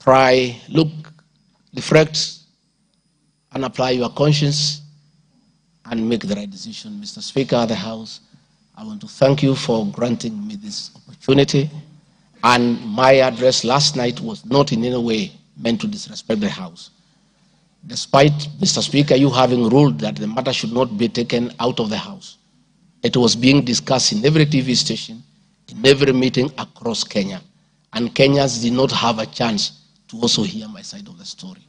S1: Try, look, reflect, and apply your conscience and make the right decision. Mr. Speaker of the House, I want to thank you for granting me this opportunity. And my address last night was not in any way meant to disrespect the House. Despite, Mr. Speaker, you having ruled that the matter should not be taken out of the House, it was being discussed in every TV station, in every meeting across Kenya. And Kenyans did not have a chance to also hear my side of the story.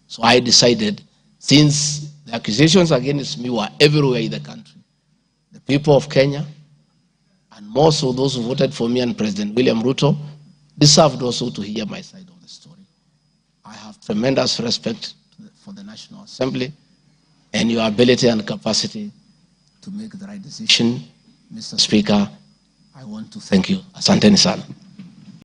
S1: So I decided, since the accusations against me were everywhere in the country, the people of Kenya, and more so those who voted for me and President William Ruto, deserved also to hear my side of the story. I have tremendous respect for the National Assembly and your ability and capacity to make the right decision. Mr. Speaker, I want to thank you. Asanteni sana.